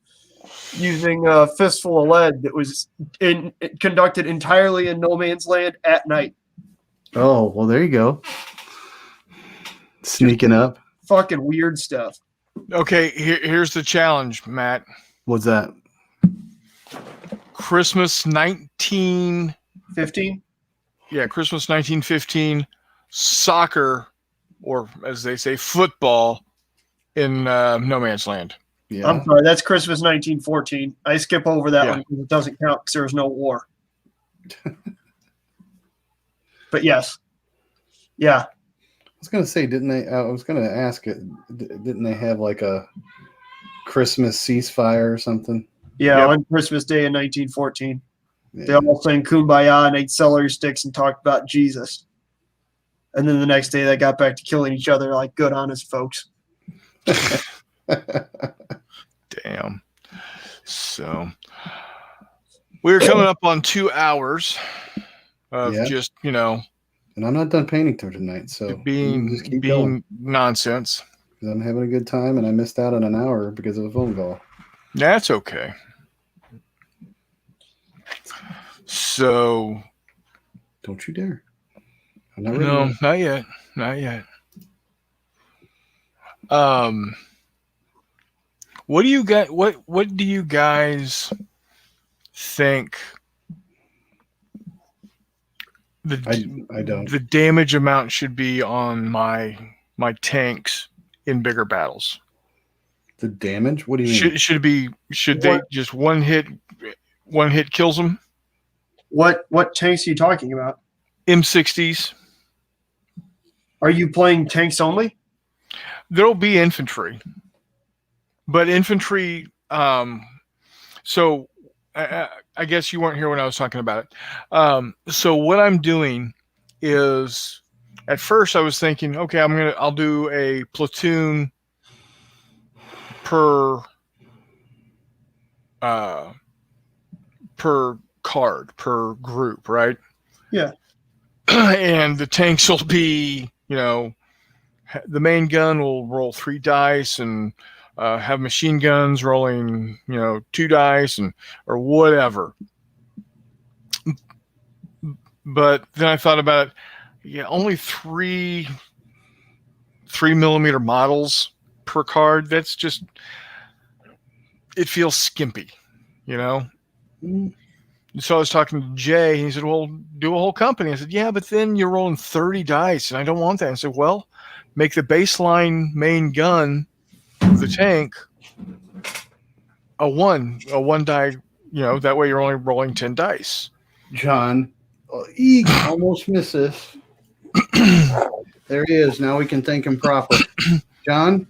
using a Fistful of Lead that was conducted entirely in no man's land at night. Oh, well, there you go. Sneaking up. Fucking weird stuff. Okay. Here's the challenge, Matt. What's that? Christmas 19. 15? Yeah, Christmas 1915. Soccer, or as they say, football in no man's land. Yeah. I'm sorry, that's Christmas 1914. I skip over that Yeah. one because it doesn't count because there was no war. But yes. Yeah. I was gonna say, didn't they? I was gonna ask it. Didn't they have like a Christmas ceasefire or something? Yeah, Yep. on Christmas Day in 1914. They Yeah. all sang Kumbaya and ate celery sticks and talked about Jesus. And then the next day they got back to killing each other like good, honest folks. Damn. So we're coming up on 2 hours of Yeah. just, And I'm not done painting till tonight, so you can being just keep going. nonsense. 'Cause I'm having a good time, and I missed out on an hour because of a phone call. That's okay. So Don't you dare! I'm not ready. no, yet. not yet. Not yet. What do you guys what do you guys think I don't. the damage amount should be on my tanks in bigger battles? The damage? What do you mean? Should they just one hit kills them? What tanks are you talking about? M60s. Are you playing tanks only? There'll be infantry, but infantry. So I guess you weren't here when I was talking about it. So what I'm doing is, at first I was thinking, okay, I'll do a platoon per card per group, right? Yeah. And the tanks will be, the main gun will roll 3 dice and have machine guns rolling, 2 dice or whatever. But then I thought about it. Yeah, only 3 millimeter models per card. That's just, it feels skimpy, So I was talking to Jay. He said, well, do a whole company. I said, yeah, but then you're rolling 30 dice, and I don't want that. I said, well, make the baseline main gun of the tank a one die, that way you're only rolling 10 dice. John, eek, almost missed this. There he is. Now we can thank him properly. John,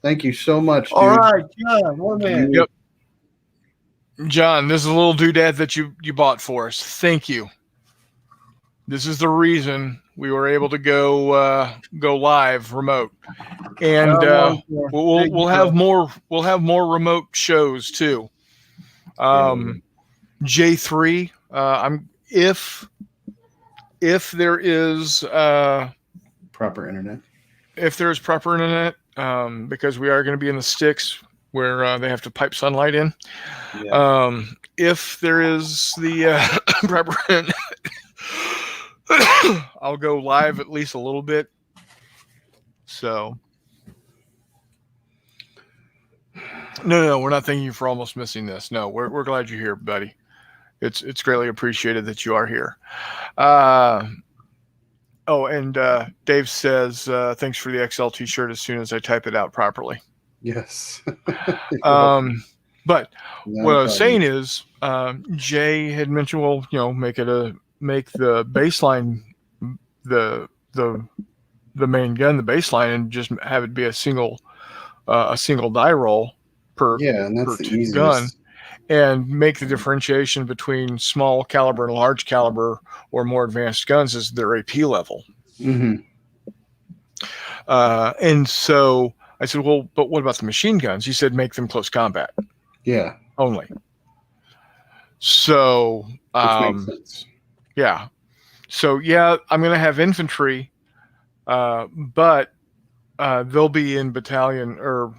thank you so much, dude. All right, yeah, one man. Yep. John, this is a little doodad that you bought for us. Thank you. This is the reason we were able to go live remote, and we'll have more remote shows too. J3. If there is Proper internet. If there's proper internet, because we are going to be in the sticks where they have to pipe sunlight in. Yeah. If there is the proper I'll go live at least a little bit. So, no, we're not thanking you for almost missing this. No, we're glad you're here, buddy. It's greatly appreciated that you are here. And Dave says, thanks for the XL t-shirt as soon as I type it out properly. Yes. But what I was saying is, Jay had mentioned, well, make the baseline, the main gun, the baseline, and just have it be a single die roll per and that's per the easiest gun, and make the differentiation between small caliber and large caliber or more advanced guns as their AP level. Mm-hmm. And so I said, well, but what about the machine guns? He said, make them close combat. Yeah. Only. So, Which makes sense. Yeah. So, I'm going to have infantry, but they'll be in battalion or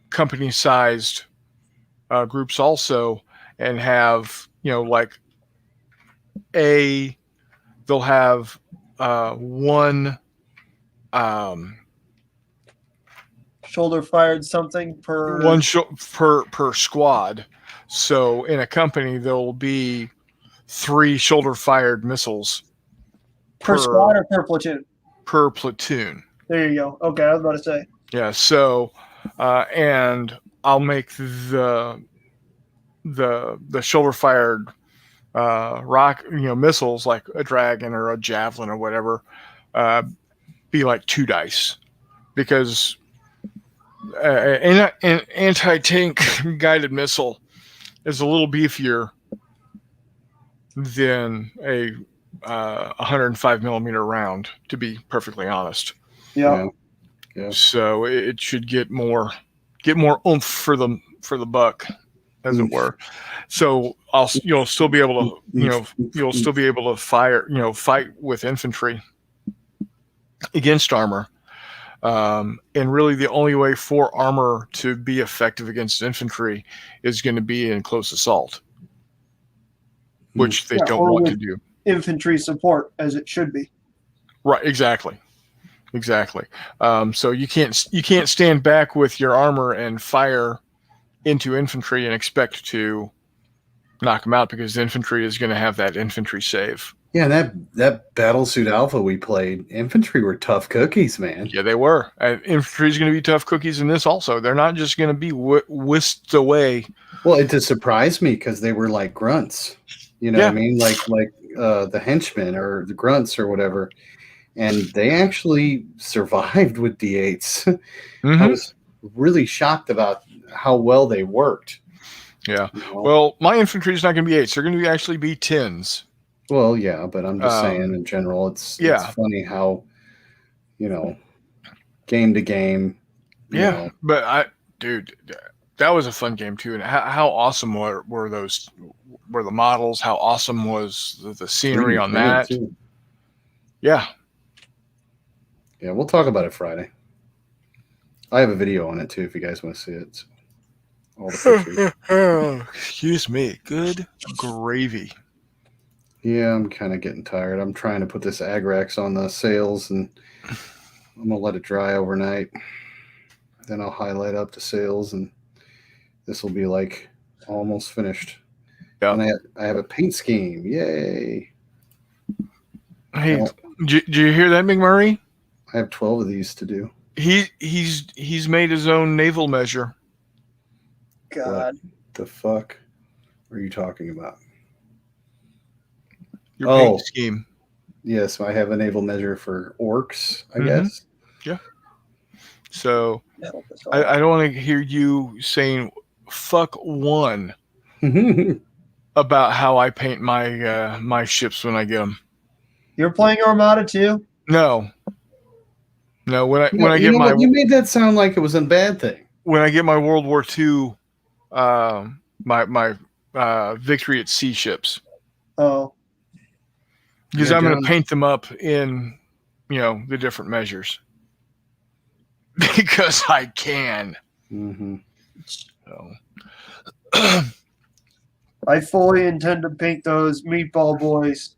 company-sized groups also, and have, like they'll have one shoulder fired something per per squad. So in a company, there will be 3 shoulder fired missiles per squad or per platoon. Per platoon. There you go. Okay, I was about to say. Yeah. So, and I'll make the shoulder fired missiles like a Dragon or a Javelin or whatever, be like 2 dice, because an anti-tank guided missile is a little beefier than a 105 millimeter round, to be perfectly honest. Yeah. So it should get more oomph for the buck, as it were. So you'll still be able to fight with infantry against armor. And really the only way for armor to be effective against infantry is going to be in close assault, which they don't want to do. Infantry support, as it should be. Right. Exactly. So you can't stand back with your armor and fire into infantry and expect to knock them out, because the infantry is going to have that infantry save. Yeah, that Battlesuit Alpha we played, infantry were tough cookies, man. Yeah, they were. Infantry is going to be tough cookies in this also. They're not just going to be whisked away. Well, it just surprised me because they were like grunts. You know what I mean? Like the henchmen or the grunts or whatever. And they actually survived with D8s. Mm-hmm. I was really shocked about how well they worked. Yeah. Well, my infantry is not going to be 8s. They're going to actually be 10s. Well, yeah, but I'm just saying in general, it's funny how, game to game. Yeah. But that was a fun game too. And how awesome were the models? How awesome was the scenery on that? Too. Yeah. Yeah, we'll talk about it Friday. I have a video on it too if you guys want to see it. So, all the pictures. Excuse me. Good gravy. Yeah, I'm kind of getting tired. I'm trying to put this Agrax on the sails, and I'm gonna let it dry overnight. Then I'll highlight up the sails, and this will be like almost finished. Yeah. And I have a paint scheme. Yay! Hey, did you hear that, McMurray? I have 12 of these to do. He's made his own naval measure. God. What the fuck are you talking about? Your paint scheme. Yes, I have a naval measure for orcs, I guess. Yeah. So I don't want to hear you saying fuck one about how I paint my my ships when I get them. You're playing Armada too? No. When I you made that sound like it was a bad thing. When I get my World War II, my Victory at Sea ships. Oh. Because I'm going to paint them up in, the different measures. Because I can. Mm-hmm. So. I fully intend to paint those meatball boys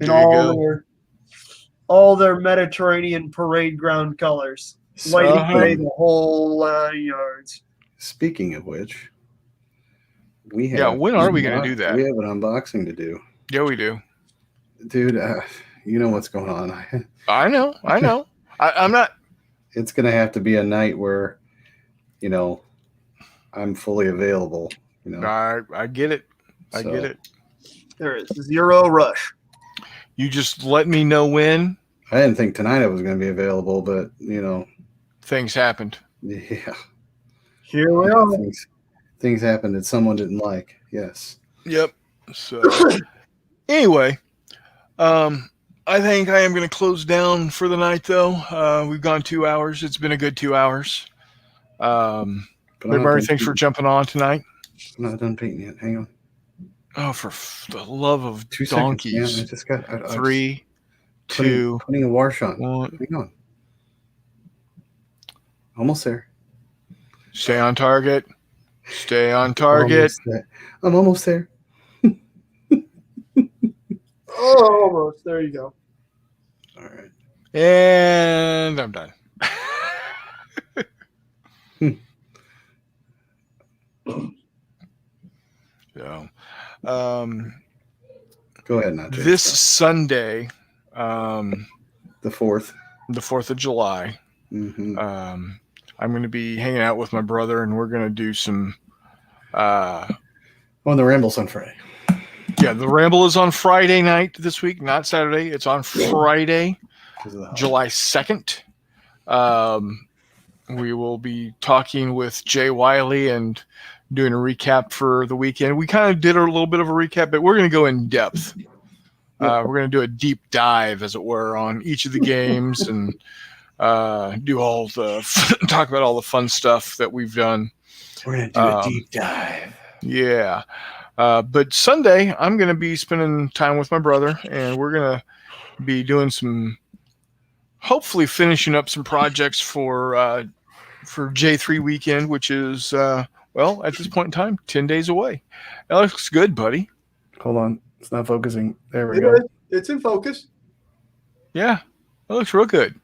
in There you go. all their Mediterranean parade ground colors, lighting Uh-huh. the whole yards. Speaking of which, we have. Yeah, when are we gonna do that? We have an unboxing to do, Yeah, we do. dude. You know what's going on. I know. I'm not. It's gonna have to be a night where, I'm fully available. I get it. I So, get it. There is zero rush. You just let me know when I didn't think tonight I was gonna be available, but things happened. yeah, Here we are. things happened that someone didn't like. Yes. Yep. So anyway, I think I am going to close down for the night, though. We've gone 2 hours. It's been a good 2 hours. But I'm not Everybody, done thanks for painting. jumping on tonight. I'm not done painting yet. Hang on. Oh, for the love of 2 seconds, man. I donkeys. just got 3, 2, putting a wash on. 1. Hang on. Almost there. Stay on target. Stay on target. I'm almost there. Oh, almost. There you go. All right. And I'm done. So, Go ahead, Nacho. this Sunday, the 4th. the 4th of July, Mm-hmm. I'm going to be hanging out with my brother, and we're going to do some. On the Rambles on Friday. Yeah, the Ramble is on Friday night this week, not Saturday. It's on Friday, 'Cause of the July 2nd. We will be talking with Jay Wiley and doing a recap for the weekend. We kind of did a little bit of a recap, but we're going to go in depth. We're going to do a deep dive, as it were, on each of the games and do all the talk about all the fun stuff that we've done. We're gonna do a deep dive. Yeah. But Sunday, I'm going to be spending time with my brother, and we're going to be doing hopefully finishing up some projects for J3 weekend, which is, at this point in time, 10 days away. That looks good, buddy. Hold on. It's not focusing. There we go. It's in focus. Yeah, that looks real good.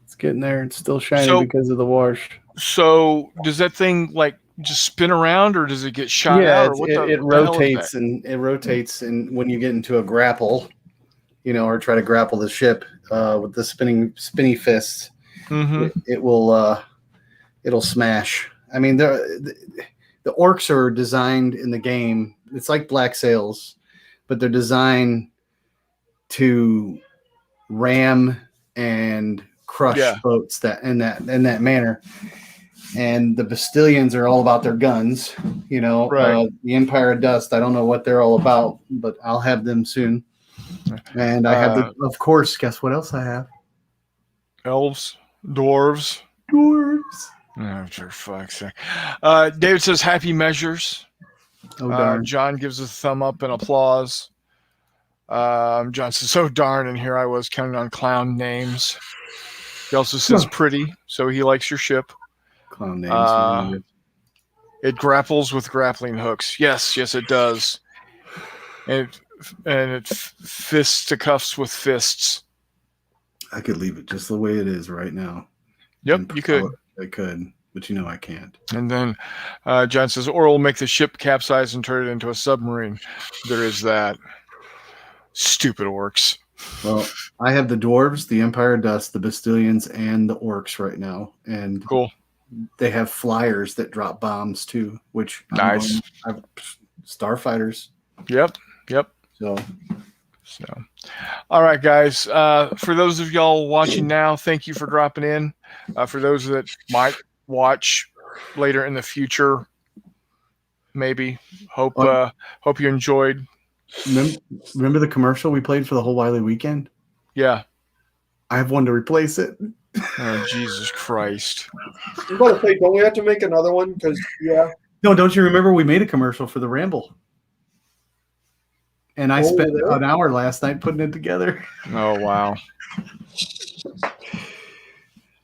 It's getting there. It's still shiny So- because of the wash. So does that thing just spin around, or does it get shot out? Or what it the hell is rotates that? it rotates, and when you get into a grapple, or try to grapple the ship with the spinny fists, Mhm. it will it'll smash. I mean, the orcs are designed in the game. It's like Black Sails, but they're designed to ram and crush boats in that manner. And the Bastillions are all about their guns, Right. The Empire of Dust. I don't know what they're all about, but I'll have them soon. And I have of course, guess what else I have? Elves, dwarves. Dwarves. Oh, for fuck's sake. David says happy measures. Oh, darn. John gives a thumb up and applause. John says, so darn, and here I was counting on clown names. He also says pretty, so he likes your ship. Clown names. It grapples with grappling hooks. Yes, it does. And it fisticuffs with fists. I could leave it just the way it is right now. Yep, you could. I could, but I can't. And then John says, or we'll make the ship capsize and turn it into a submarine. There is that. Stupid orcs. Well, I have the dwarves, the Empire of Dust, the Bastillions, and the orcs right now. And Cool. they have flyers that drop bombs too, which Nice. Starfighters. Yep. So All right, guys. For those of y'all watching now, thank you for dropping in. For those that might watch later in the future, maybe hope you enjoyed. remember the commercial we played for the whole Wiley weekend? Yeah. I have one to replace it. Oh, Jesus Christ. I'm going to say, don't we have to make another one? Because No, don't you remember we made a commercial for the Ramble? And I spent really? an hour last night putting it together. Oh, wow.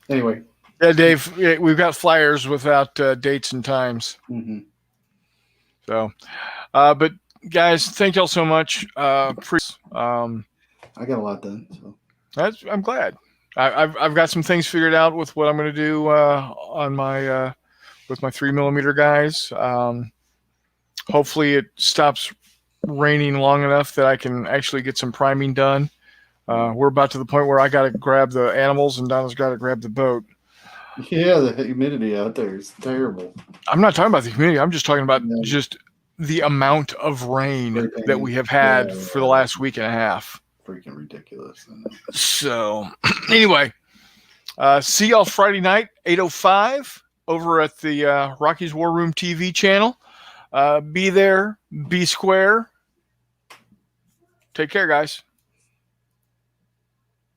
Anyway. Yeah, Dave, we've got flyers without dates and times. Mm-hmm. So, but guys, thank y'all so much. I got a lot done. So I'm glad. I've got some things figured out with what I'm going to do on my with my 3mm guys. Hopefully, it stops raining long enough that I can actually get some priming done. We're about to the point where I got to grab the animals and Donna's got to grab the boat. yeah, the humidity out there is terrible. I'm not talking about the humidity. I'm just talking about Yeah. just the amount of rain Everything. that we have had Yeah, for the last week and a half. Freaking ridiculous. So anyway, see y'all Friday night, 8:05 over at the Rockies War Room TV channel. Be there, be square. Take care, guys.